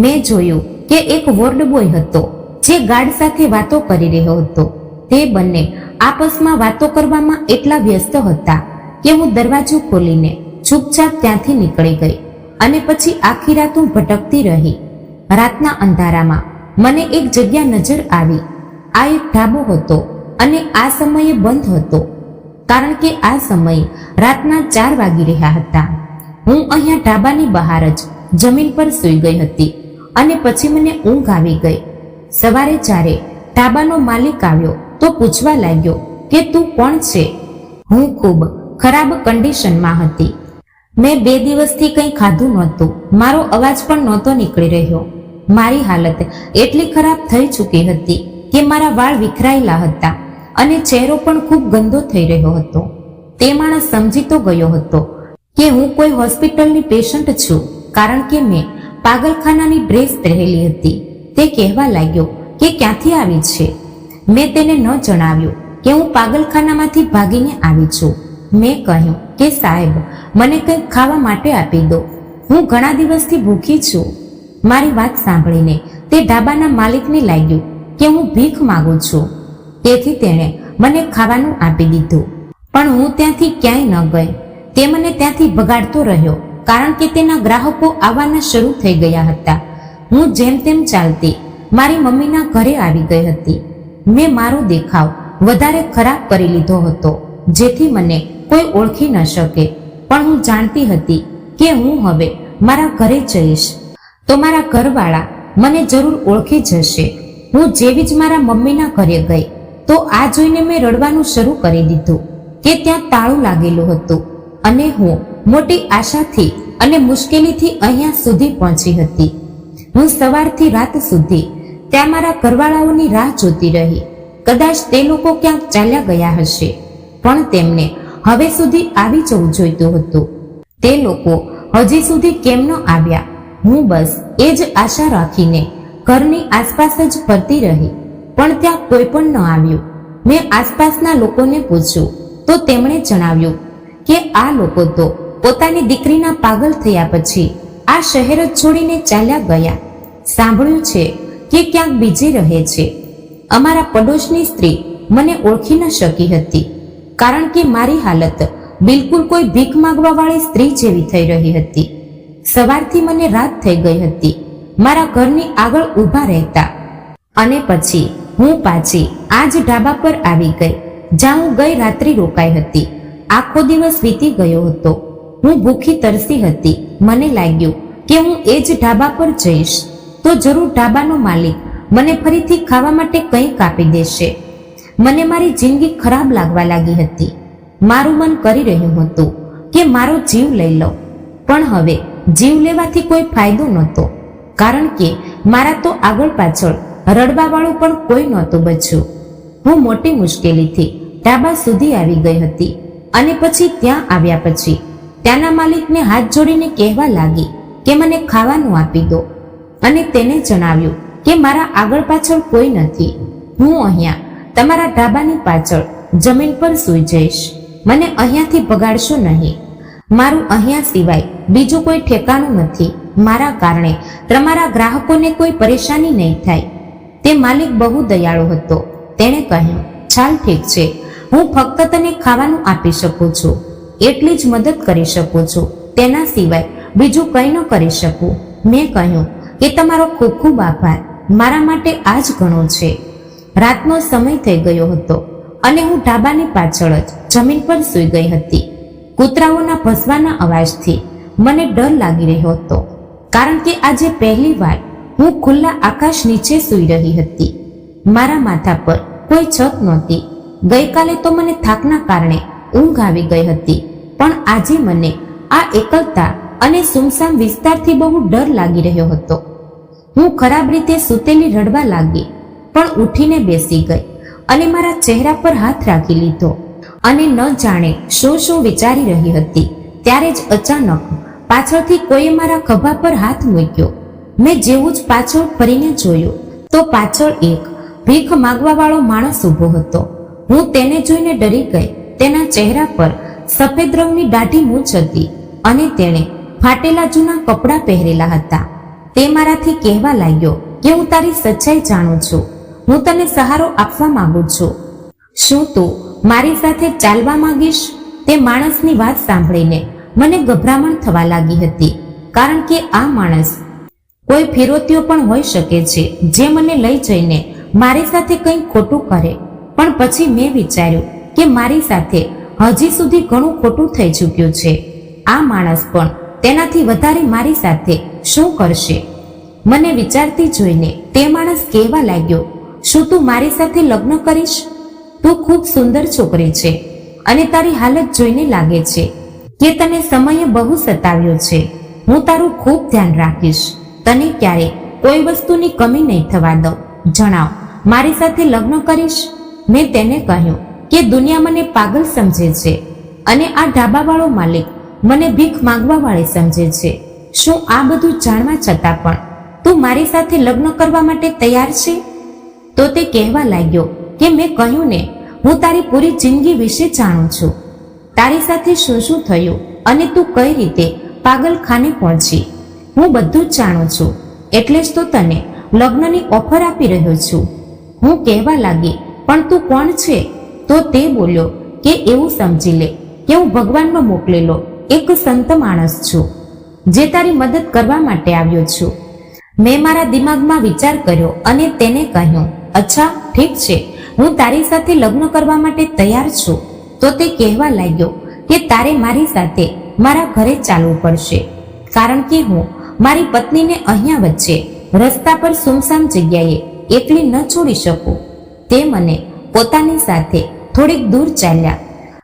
મેં જોયું કે એક વોર્ડ બોય હતો જે ગાર્ડ સાથે વાતો કરી રહ્યો હતો. તે બંને આપસમાં વાતો કરવામાં એટલા વ્યસ્ત હતા કે હું દરવાજો ખોલીને ચૂપચાપ ત્યાંથી નીકળી ગઈ અને પછી આખી રાત હું ભટકતી રહી. રાતના અંધારામાં મને એક જગ્યા નજર આવી. આ એક ઢાબો હતો અને આ સમયે બંધ હતો, કારણ કે આ સમયે રાતના 4 વાગી રહ્યા હતા. હું અહીંયા ઢાબાની બહાર જ જમીન પર સૂઈ ગઈ હતી અને પછી મને ઊંઘ આવી ગઈ. સવારે જ્યારે ઢાબાનો માલિક આવ્યો તો પૂછવા લાગ્યો કે તું કોણ છે? હું ખૂબ ખરાબ કન્ડિશનમાં હતી. મેં 2 દિવસથી કંઈ ખાધું નહોતું. મારો અવાજ પણ નહોતો નીકળી રહ્યો. મારી હાલત એટલી ખરાબ થઈ ચૂકી હતી કે મારા વાળ વિખરાયેલા હતા અને ચહેરો પણ ખૂબ ગંદો થઈ રહ્યો હતો. તે માણસ સમજી તો ગયો હતો કે હું કોઈ હોસ્પિટલની પેશન્ટ છું, કારણ કે મેં પાગલખાનાની ડ્રેસ પહેરેલી હતી. તે કહેવા લાગ્યો કે ક્યાંથી આવી છે. મેં તેને ન જણાવ્યું કે હું પાગલખાનામાંથી ભાગીને આવી છું. મેં કહ્યું કે સાહેબ, મને કંઈક ખાવા માટે આપી દો, હું ઘણા દિવસથી ભૂખી છું. મારી વાત સાંભળીને તે ઢાબાના માલિકને લાગ્યું કે હું ભીખ માંગુ છું, તેથી તેણે મને ખાવાનું આપી દીધું. પણ હું ત્યાંથી ક્યાંય ન ગઈ. તે મને ત્યાંથી ભગાડતો રહ્યો, કારણ કે તેના ગ્રાહકો આવવાના શરૂ થઈ ગયા હતા. હું જેમ તેમ ચાલતી મારી મમ્મીના ઘરે આવી ગઈ હતી. મેં મારો દેખાવ વધારે ખરાબ કરી લીધો હતો, જેથી મને કોઈ ઓળખી ન શકે. પણ હું જાણતી હતી કે હું હવે મારા ઘરે જઈશ તો મારા ઘરવાળા મને જરૂર ઓળખી જશે. હું જેવી જ મારા મમ્મીના ઘરે ગઈ તો આ જોઈને મેં રડવાનું શરૂ કરી દીધું કે ત્યાં તાળું લાગેલું હતું અને હું મોટી આશાથી અને મુશ્કેલીથી અહીંયા સુધી પહોંચી હતી. હું સવારથી રાત સુધી ત્યાં મારા ઘરવાળાઓની રાહ જોતી રહી. કદાચ તે લોકો ક્યાંક ચાલ્યા ગયા હશે, પણ તેમને હવે સુધી આવી જવું જોઈતું હતું. તે લોકો હજી સુધી કેમ ન આવ્યા? હું બસ એ જ આશા રાખીને ઘરની આસપાસ જ ફરતી રહી, પણ ત્યાં કોઈ પણ ન આવ્યું. મેં આસપાસના લોકોને પૂછ્યું તો તેમણે જણાવ્યું કે આ લોકો તો પોતાની દીકરીના પાગલ થયા પછી આ શહેર જ છોડીને ચાલ્યા ગયા. સાંભળ્યું છે કે ક્યાંક બીજે રહે છે. અમારા પડોશની સ્ત્રી મને ઓળખી ન શકી હતી, કારણ કે મારી હાલત બિલકુલ કોઈ ભીખ માંગવા વાળી સ્ત્રી જેવી થઈ રહી હતી. સવારથી મને રાત થઈ ગઈ હતી મારા ઘરની આગળ ઊભા રહેતા, અને પછી હું પાછી આ જ ઢાબા પર આવી ગઈ જ્યાં હું ગઈ રાત્રિ રોકાઈ હતી. આખો દિવસ વીતી ગયો હતો. હું ભૂખી તરસી હતી. મને લાગ્યું કે હું એ જ ઢાબા પર જઈશ તો જરૂર ઢાબાનો માલિક મને ફરીથી ખાવા માટે કંઈક આપી દેશે. મને મારી જિંદગી ખરાબ લાગવા લાગી હતી. મારું મન કરી રહ્યું હતું કે મારો જીવ લઈ લો, પણ હવે જીવ લેવાથી કોઈ ફાયદો નહોતો, કારણ કે મારા તો આગળ પાછળ રડવાવાળું પણ કોઈ નહોતું બચ્યું. હું મોટી મુશ્કેલીથી ઢાબા સુધી આવી ગઈ હતી અને પછી ત્યાં આવ્યા પછી ત્યાંના માલિકને હાથ જોડીને કહેવા લાગી કે મને ખાવાનું આપી દો, અને તેને જણાવ્યું કે મારા આગળ પાછળ કોઈ નથી. હું અહીંયા તમારા ઢાબાની પાછળ જમીન પર સૂઈ જઈશ. મને અહીંયાથી ભગાડશો નહીં. મારું અહીંયા સિવાય બીજું કોઈ ઠેકાણું નથી. મારા કારણે તમારા ગ્રાહકોને કોઈ પરેશાની નહીં થાય. તે માલિક બહુ દયાળુ હતો. તેણે કહ્યું, ચાલ ઠીક છે, હું ફક્ત તને ખાવાનું આપી શકું છું, એટલી જ મદદ કરી શકું છું, તેના સિવાય બીજું કંઈ ન કરી શકું. મેં કહ્યું કે તમારો ખૂબ ખૂબ આભાર, મારા માટે આ જ ઘણું છે. રાતનો સમય થઈ ગયો હતો અને હું ઢાબાની પાછળ જ જમીન પર સૂઈ ગઈ હતી. કૂતરાઓના ભસવાના અવાજથી મને ડર લાગી રહ્યો હતો, કારણ કે આજે પહેલી વાર હું ખુલ્લા આકાશ નીચે સૂઈ રહી હતી. મારા માથા પર કોઈ છત નહોતી. ગઈકાલે તો મને થાકના કારણે ઊંઘ આવી ગઈ હતી, પણ આજે મને આ એકલતા અને સુમસામ વિસ્તારથી બહુ ડર લાગી રહ્યો હતો. હું ખરાબ રીતે સૂતેલી રડવા લાગી, પણ ઉઠીને બેસી ગઈ અને મારા ચહેરા પર હાથ રાખી લીધો અને ન જાણે શું શું વિચારી રહી હતી. ત્યારે જ અચાનક પાછળથી કોઈએ મારા ખભા પર હાથ મૂક્યો. મેં જેવું જ પાછળ ફરીને જોયું તો પાછળ એક ભીખ માંગવા વાળો માણસ ઊભો હતો. હું તેને જોઈને ડરી ગઈ. તેના ચહેરા પર સફેદ રંગની દાઢી મૂછ હતી અને તેણે ફાટેલા જૂના કપડાં પહેરેલા હતા. તે મારાથી કહેવા લાગ્યો કે હું તારી સચ્ચાઈ જાણું છું, હું તને સહારો આપવા માંગુ છું. શું તું મારી સાથે ચાલવા માંગીશ? તે માણસની વાત સાંભળીને મને ગભરામણ થવા લાગી હતી, કારણ કે આ માણસ કોઈ ફિરોતીઓ પણ હોઈ શકે છે જે મને લઈ જઈને મારી સાથે કંઈ ખોટું કરે. પણ પછી મેં વિચાર્યું કે મારી સાથે હજી સુધી ઘણું ખોટું થઈ ચૂક્યું છે. આ માણસ પણ તેનાથી વધારે મારી સાથે શું કરશે? મને વિચારતી જોઈને તે માણસ કહેવા લાગ્યો, શું તું મારી સાથે લગ્ન કરીશ? તું ખૂબ સુંદર છોકરી છે અને તારી હાલત જોઈને લાગે છે કે તને સમયે બહુ સતાવ્યો છે. હું તારું ખૂબ ધ્યાન રાખીશ. તને ક્યારે કોઈ વસ્તુની કમી નહીં થવા દઉં. જણાવ, મારી સાથે લગ્ન કરીશ? મેં તેને કહ્યું કે દુનિયા મને પાગલ સમજે છે અને આ ઢાબાવાળો માલિક મને ભીખ માંગવા વાળી સમજે છે. શું આ બધું જાણવા છતાં પણ તું મારી સાથે લગ્ન કરવા માટે તૈયાર છે? તો તે કહેવા લાગ્યો કે મેં કહ્યું ને, હું તારી પૂરી જિંદગી વિશે જાણું છું. તારી સાથે શું શું થયું અને તું કઈ રીતે પાગલખાને પહોંચી, હું બધું જ જાણું છું. એટલે જ તો તને લગ્નની ઓફર આપી રહ્યો છું. હું કહેવા લાગી, પણ તું કોણ છે? તો તે બોલ્યો કે એવું સમજી લે કે હું ભગવાનનો મોકલેલો એક સંત માણસ છું, જે તારી મદદ કરવા માટે આવ્યો છું. મેં મારા દિમાગમાં વિચાર કર્યો અને તેને કહ્યું, અચ્છા ઠીક છે, હું તારી સાથે લગ્ન કરવા માટે તૈયાર છું. તો તે કહેવા લાગ્યો કે તારે મારી સાથે મારા ઘરે ચાલવું પડશે, કારણ કે હું મારી પત્નીને અહીંયા વચ્ચે રસ્તા પર સુમસામ જગ્યાએ એકલી ન છોડી શકું. તે મને પોતાની સાથે થોડીક દૂર ચાલ્યા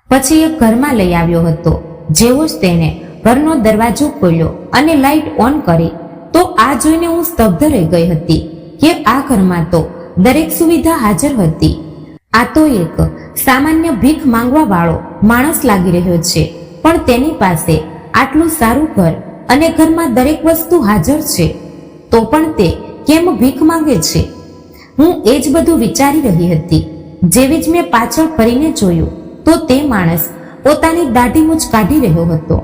પછી એક ઘરમાં લઈ આવ્યો હતો. જેવો જ તેણે ઘરનો દરવાજો ખોલ્યો અને લાઇટ ઓન કરી તો આ જોઈને હું સ્તબ્ધ રહી ગઈ હતી કે આ ઘરમાં તો દરેક સુવિધા હાજર હતી. આ તો એક સામાન્ય ભીખ માંગવા વાળો માણસ લાગી રહ્યો છે, પણ તેની પાસે આટલું સારું ઘર અને ઘરમાં દરેક વસ્તુ હાજર છે, તો પણ તે કેમ ભીખ માંગે છે? હું એ જ બધું વિચારી રહી હતી. જેવી જ મેં પાછળ ફરીને જોયું તો તે માણસ પોતાની દાઢી મૂછ કાઢી રહ્યો હતો.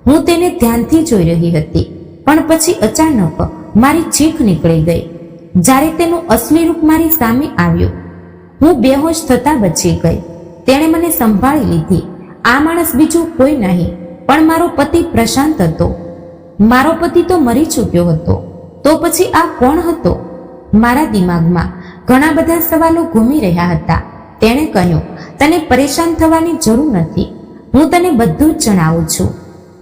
હું તેને ધ્યાનથી જોઈ રહી હતી, પણ પછી અચાનક મારી ચીખ નીકળી ગઈ જ્યારે તેનું અસલી રૂપ મારી સામે આવ્યું. હું બેહોશ થતા બચી ગઈ. તેણે મને સંભાળી લીધી. આ માણસ બીજું કોઈ નહીં પણ મારો પતિ પ્રશાંત હતો. મારો પતિ તો મરી ચૂક્યો હતો, તો પછી આ કોણ હતો? મારા દિમાગમાં ઘણા બધા સવાલો ઘૂમી રહ્યા હતા. તેણે કહ્યું, તને પરેશાન થવાની જરૂર નથી, હું તને બધું જ જણાવું છું.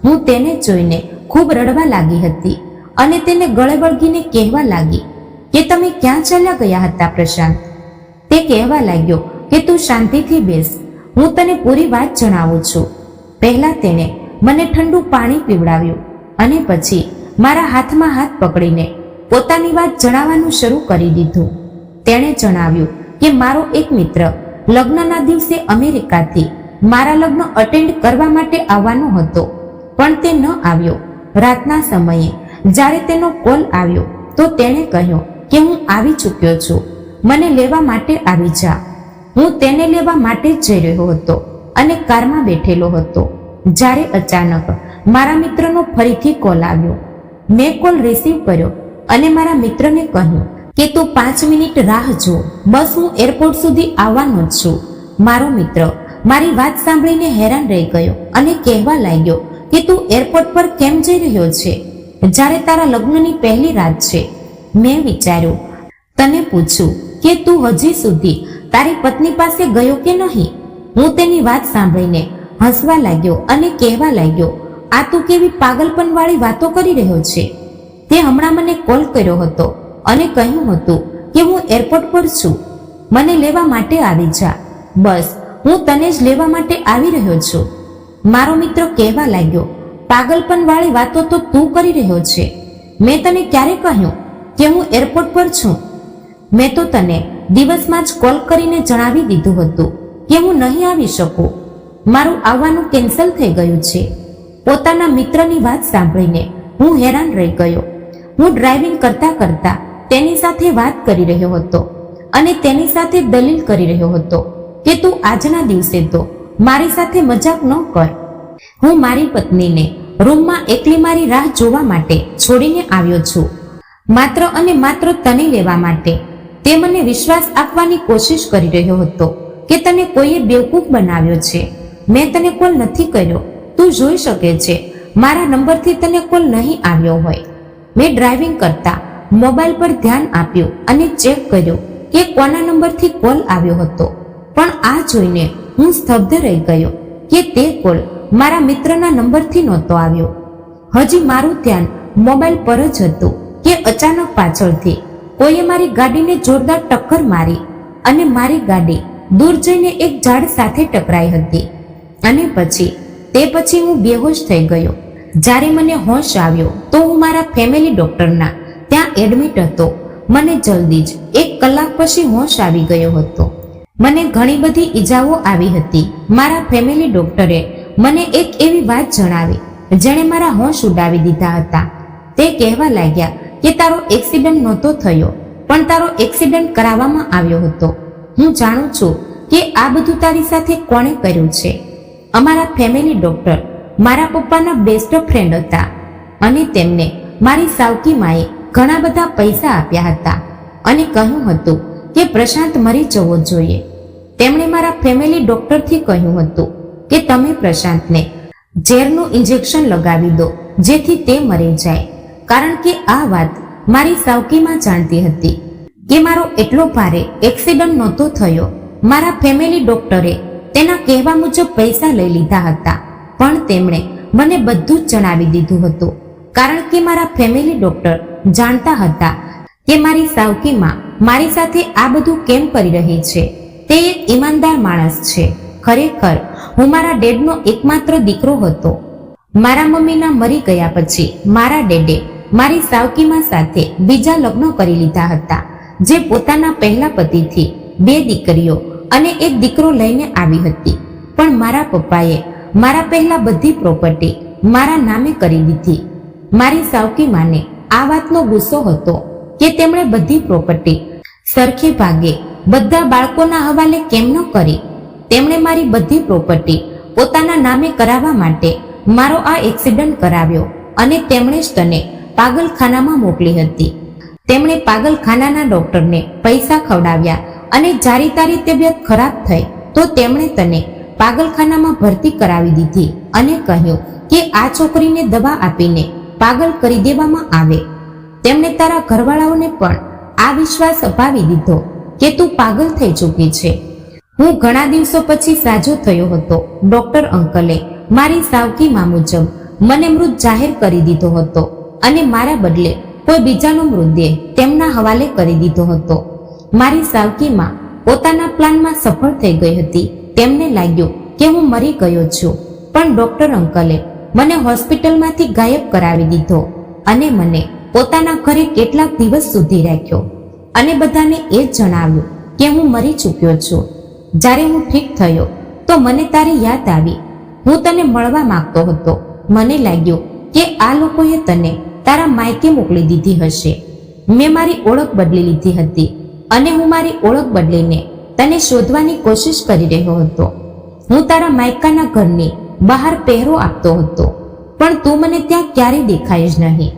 હું તેને જોઈને ખૂબ રડવા લાગી હતી અને તેને ગળે વળગીને કહેવા લાગી કે તમે ક્યાં ચાલ્યા ગયા હતા પ્રશાંત? તે કહેવા લાગ્યો કે તું શાંતિથી બેસ, હું તને પૂરી વાત જણાવું છું. પહેલા તેણે મને ઠંડુ પાણી પીવડાવ્યું અને પછી મારા હાથમાં હાથ પકડીને પોતાની વાત જણાવવાનું શરૂ કરી દીધું. તેણે જણાવ્યું કે મારો એક મિત્ર લગ્નના દિવસે અમેરિકાથી મારા લગ્ન અટેન્ડ કરવા માટે આવવાનો હતો, પણ તે ન આવ્યો. રાતના સમયે જ્યારે તેનો કોલ આવ્યો તો તેણે કહ્યું કે હું આવી ચૂક્યો છું, મને લેવા માટે આવી જા. હું તેને લેવા માટે જ જઈ રહ્યો હતો અને કારમાં બેઠેલો હતો જ્યારે અચાનક મારા મિત્રનો ફરીથી કોલ આવ્યો. મેં કોલ રિસીવ કર્યો અને મારા મિત્રને કહ્યું કે તું 5 મિનિટ રાહ જો, બસ હું એરપોર્ટ સુધી આવવાનો જ છું. મારો મિત્ર મારી વાત સાંભળીને હેરાન રહી ગયો અને કહેવા લાગ્યો કે તું એરપોર્ટ પર કેમ જઈ રહ્યો છે જ્યારે તારા લગ્નની પહેલી રાત છે? મેં વિચાર્યું તને પૂછું કે તું હજી સુધી તારી પત્ની પાસે ગયો કે નહીં? હું તેની વાત સાંભળીને હસવા લાગ્યો અને કહેવા લાગ્યો આ તું કેવી પાગલપન વાળી વાતો કરી રહ્યો છે? તે હમણાં મને કોલ કર્યો હતો અને કહ્યું હતું કે હું એરપોર્ટ પર છું, મને લેવા માટે આવી જા. બસ હું તને જ લેવા માટે આવી રહ્યો છું. મારો મિત્ર કહેવા લાગ્યો પાગલપન વાળી વાતો તો તું કરી રહ્યો છે. મેં તને ક્યારે કહ્યું કે હું એરપોર્ટ પર છું? મેં તો તને દિવસમાં જ કોલ કરીને જણાવી દીધું હતું કે હું નહીં આવી શકું, મારું આવવાનું કેન્સલ થઈ ગયું છે. પોતાના મિત્રની વાત સાંભળીને હું હેરાન રહી ગયો. હું ડ્રાઇવિંગ કરતા કરતા તેની સાથે વાત કરી રહ્યો હતો અને તેની સાથે દલીલ કરી રહ્યો હતો કે તું આજના દિવસે તો મારી સાથે મજાક ન કર. હું મારી પત્નીને રૂમમાં એકલી મારી રાહ જોવા માટે છોડીને આવ્યો છું, માત્ર અને માત્ર તને લેવા માટે. તે મને વિશ્વાસ આપવાની કોશિશ કરી રહ્યો હતો કે તને કોઈએ બેવકૂફ બનાવ્યો છે. મેં તને કોલ નથી કર્યો, તું જોઈ શકે છે મારા નંબરથી તને કોલ નહીં આવ્યો હોય. મેં ડ્રાઇવિંગ કરતા મોબાઈલ પર ધ્યાન આપ્યું અને ચેક કર્યું કે કોના નંબરથી કોલ આવ્યો હતો, પણ આ જોઈને હું સ્તબ્ધ રહી ગયો કે તે કોલ મારા મિત્રના નંબરથી નહોતો આવ્યો. હજી મારું ધ્યાન મોબાઈલ પર જ હતું કે અચાનક પાછળથી કોઈએ મારી ગાડીને જોરદાર ટક્કર મારી અને મારી ગાડી દૂર જઈને એક ઝાડ સાથે ટકરાઈ હતી અને તે પછી હું બેહોશ થઈ ગયો. જ્યારે મને હોશ આવ્યો તો હું મારા ફેમિલી ડોક્ટરના ત્યાં એડમિટ હતો. મને જલ્દી જ 1 કલાક પછી હોશ આવી ગયો હતો. મને ઘણી બધી ઈજાઓ આવી હતી. મારા ફેમિલી ડોક્ટરે મને એક એવી વાત જણાવી જેણે મારા હોશ ઉડાવી દીધા હતા. તે કહેવા લાગ્યા કે તારો એક્સિડન્ટ નહોતો થયો, પણ તારો એક્સિડન્ટ કરાવવામાં આવ્યો હતો. હું જાણું છું કે આ બધું તારી સાથે કોણે કર્યું છે. અમારા ફેમિલી ડોક્ટર મારા પપ્પાના બેસ્ટ ફ્રેન્ડ હતા અને તેમને મારી સાવકી માએ ઘણા બધા પૈસા આપ્યા હતા અને કહ્યું હતું કે પ્રશાંત મરી જવો જોઈએ. તેમણે મારા ફેમિલી ડોક્ટરથી કહ્યું હતું કે તમે પ્રશાંતને ઝેરનું ઇન્જેક્શન લગાવી દો જેથી તે મરી જાય, કારણ કે આ વાત મારી સાવકીમાં જાણતી હતી કે મારો એટલો ભારે એક્સિડન્ટ નહોતો થયો. મારા ફેમિલી ડોક્ટરે તેના કહેવા મુજબ પૈસા લઈ લીધા હતા, પણ તેમણે મને બધું જ જણાવી દીધું હતું, કારણ કે મારા ફેમિલી ડોક્ટર જાણતા હતા કે મારી સાવકીમાં મારી સાથે આ બધું કેમ કરી રહી છે. તે એક ઈમાનદાર માણસ છે. ખરેખર હું મારા ડેડનો એકમાત્ર દીકરો હતો. મારા મમ્મીના મરી ગયા પછી મારા ડેડે મારી સાવકીમાં સાથે બીજા લગ્ન કરી લીધા હતા, જે પોતાના પહેલા પતિથી 2 દીકરીઓ અને 1 દીકરો લઈને આવી હતી. પણ મારા પપ્પાએ મારા પહેલા બધી પ્રોપર્ટી મારા નામે કરી દીધી. મારી સાવકી માને આ વાતનો ગુસ્સો હતો કે તેમણે બધી પ્રોપર્ટી સરખે ભાગે બધા બાળકોના હવાલે કેમ ન કરી. તેમણે મારી બધી પ્રોપર્ટી પોતાના નામે કરાવવા માટે મારો આ એક્સિડન્ટ કરાવ્યો અને તેમણે જ તને પાગલખાનામાં મોકલી હતી. તેમણે પાગલખાનાના ડોક્ટરને પૈસા ખવડાવ્યા અને જ્યારે તારી તબિયત ખરાબ થઈ તો તેમણે તને પાગલખાનામાં ભરતી કરાવી દીધી અને કહ્યું કે આ છોકરીને દવા આપીને પાગલ કરી દેવામાં આવે. તેમણે તારા ઘરવાળાઓને પણ આ વિશ્વાસ અપાવી દીધો કે તું પાગલ થઈ ચૂકી છે. હું ઘણા દિવસો પછી સાજો થયો હતો. ડોક્ટર અંકલે મારી સાવકીમાં મુજબ મને મૃત જાહેર કરી દીધો હતો અને મારા બદલે કોઈ બીજાનો મૃતદેહ તેમના હવાલે કરી દીધો હતો. મારી સાવકીમાં પોતાના પ્લાનમાં સફળ થઈ ગઈ હતી. તેમને લાગ્યું કે હું મરી ગયો છું, પણ ડોક્ટર અંકલે મને હોસ્પિટલમાંથી ગાયબ કરાવી દીધો અને મને પોતાના ઘરે કેટલાક દિવસ સુધી રાખ્યો અને બધાને એ જ જણાવ્યું કે હું મરી ચૂક્યો છું. જ્યારે હું ઠીક થયો તો મને તારી યાદ આવી. હું તને મળવા માંગતો હતો. મને લાગ્યું કે આ લોકોએ તને તારા માયકે મોકલી દીધી હશે. મેં મારી ઓળખ બદલી લીધી હતી અને હું મારી ઓળખ બદલીને તને શોધવાની કોશિશ કરી રહ્યો હતો. હું તારા માયકાના ઘરની બહાર પહેરો આપતો હતો, પણ તું મને ત્યાં ક્યારેય દેખાય જ નહીં.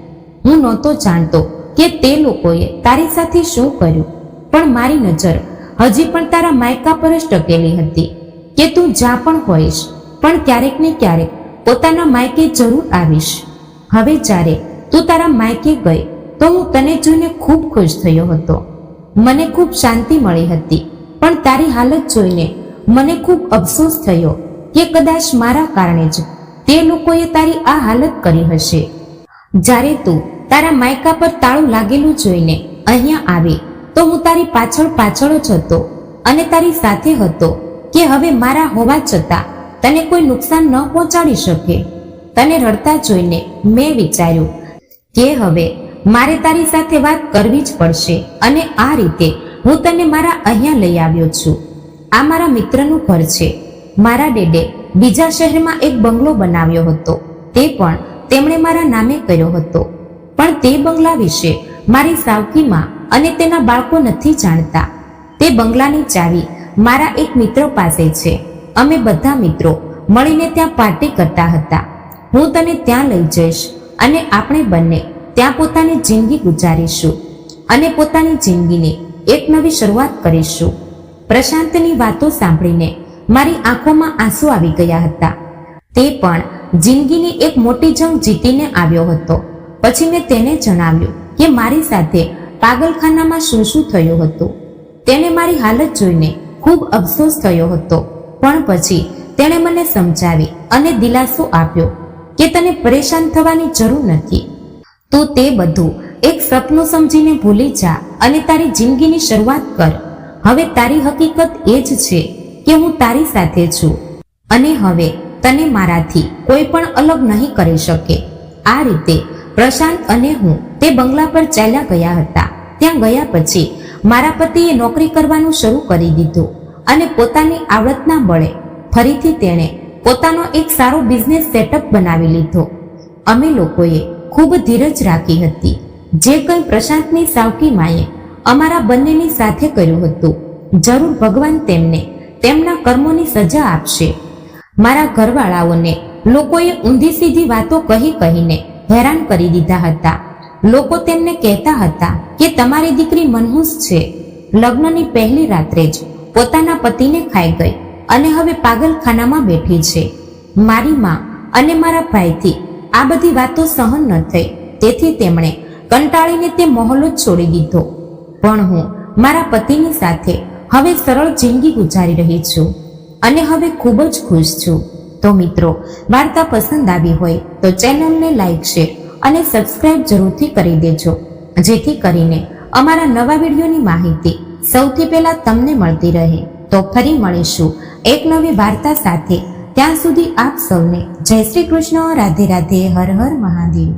હું નહોતો જાણતો કે તે લોકોએ તારી સાથે શું કર્યું, પણ મારી નજર હજી પણ તારા માયકા પર જ ટકેલી હતી કે તું જ્યાં પણ હોઈશ, પણ ક્યારેક ને ક્યારેક પોતાના માયકે જરૂર આવીશ. હવે જ્યારે તું તારા માયકે ગઈ તો હું તને જોઈને ખૂબ ખુશ થયો હતો. મને ખૂબ શાંતિ મળી હતી, પણ તારી હાલત જોઈને મને ખૂબ અફસોસ થયો કે કદાચ મારા કારણે જ તે લોકોએ તારી આ હાલત કરી હશે. જ્યારે તું તારા માયકા પર તાળું લાગેલું જોઈને અહીંયા આવી તો હું તારી પાછળ પાછળ જ હતો અને તારી સાથે હતો કે હવે મારા હોવા છતાં તને કોઈ નુકસાન ન પહોંચાડી શકે. તને રડતા જોઈને મેં વિચાર્યું કે હવે મારે તારી સાથે વાત કરવી જ પડશે અને આ રીતે હું તને મારા અહીંયા લઈ આવ્યો છું. આ મારા મિત્રનું ઘર છે. મારા ડેડે બીજા શહેરમાં એક બંગલો બનાવ્યો હતો. તે પણ તેમણે મારા નામે કર્યો હતો, પણ તે બંગલા વિશે મારી સાવકીમાં અને તેના બાળકો નથી જાણતા. તે બંગલાની ચાવી મારા એક મિત્ર પાસે છે. અમે બધા મિત્રો મળીને ત્યાં પાર્ટી કરતા હતા. હું તને ત્યાં લઈ જઈશ અને આપણે બંને ત્યાં પોતાની જિંદગી ગુજારીશું અને પોતાની જિંદગીની એક નવી શરૂઆત કરીશું. પ્રશાંતની વાતો સાંભળીને મારી આંખોમાં આંસુ આવી ગયા હતા. તે પણ જિંદગીની એક મોટી જંગ જીતીને આવ્યો હતો. પછી મેં તેને જણાવ્યું કે મારી સાથે પાગલખાનામાં શું શું થયું હતું. તેને મારી હાલત જોઈને ખૂબ અફસોસ થયો હતો, પણ પછી તેણે મને સમજાવી અને દિલાસો આપ્યો કે તને પરેશાન થવાની જરૂર નથી. તું તે બધું એક સપનું સમજીને ભૂલી જા અને તારી જિંદગીની શરૂઆત કર. હવે તારી હકીકત એ જ છે કે હું તારી સાથે છું અને હવે તને મારાથી કોઈ પણ અલગ નહીં કરી શકે. આ રીતે પ્રશાંત અને હું તે બંગલા પર ચાલ્યા ગયા હતા. ત્યાં ગયા પછી મારા પતિએ નોકરી કરવાનું શરૂ કરી દીધું અને પોતાની આવડતના બળે ફરીથી તેણે પોતાનો એક સારો બિઝનેસ સેટઅપ બનાવી લીધો. અમે લોકોએ ખૂબ ધીરજ રાખી હતી. જે કંઈ પ્રશાંતની સાવકી માએ અમારા બંનેની સાથે કર્યું હતું, જરૂર ભગવાન તેમને તેમના કર્મોની સજા આપશે. મારા ઘરવાળાઓને લોકોએ ઊંધી સીધી વાતો કહી કહીને હેરાન કરી દીધા હતા. લોકો તેમને કહેતા હતા કે તમારી દીકરી મનહૂસ છે. લગ્નની પહેલી રાત્રે જ પોતાના પતિને ખાઈ ગઈ અને હવે પાગલખાનામાં બેઠી છે. મારી માં અને મારા ભાઈથી આ બધી વાતો સહન ન થઈ, તેથી તેમણે કંટાળીને તે મહોલ્લો છોડી દીધો. પણ હું મારા પતિની સાથે હવે સરળ જિંદગી ગુજારી રહી છું અને હવે ખૂબ જ ખુશ છું. તો મિત્રો, વાર્તા પસંદ આવી હોય તો ચેનલને લાઈક, શેર અને સબસ્ક્રાઇબ જરૂરથી કરી દેજો, જેથી કરીને અમારા નવા વિડીયોની માહિતી સૌથી પહેલા તમને મળતી રહે. તો ફરી મળીશું એક નવી વાર્તા સાથે. ત્યાં સુધી આપ સૌને જય શ્રી કૃષ્ણ, રાધે રાધે, હર હર મહાદેવ.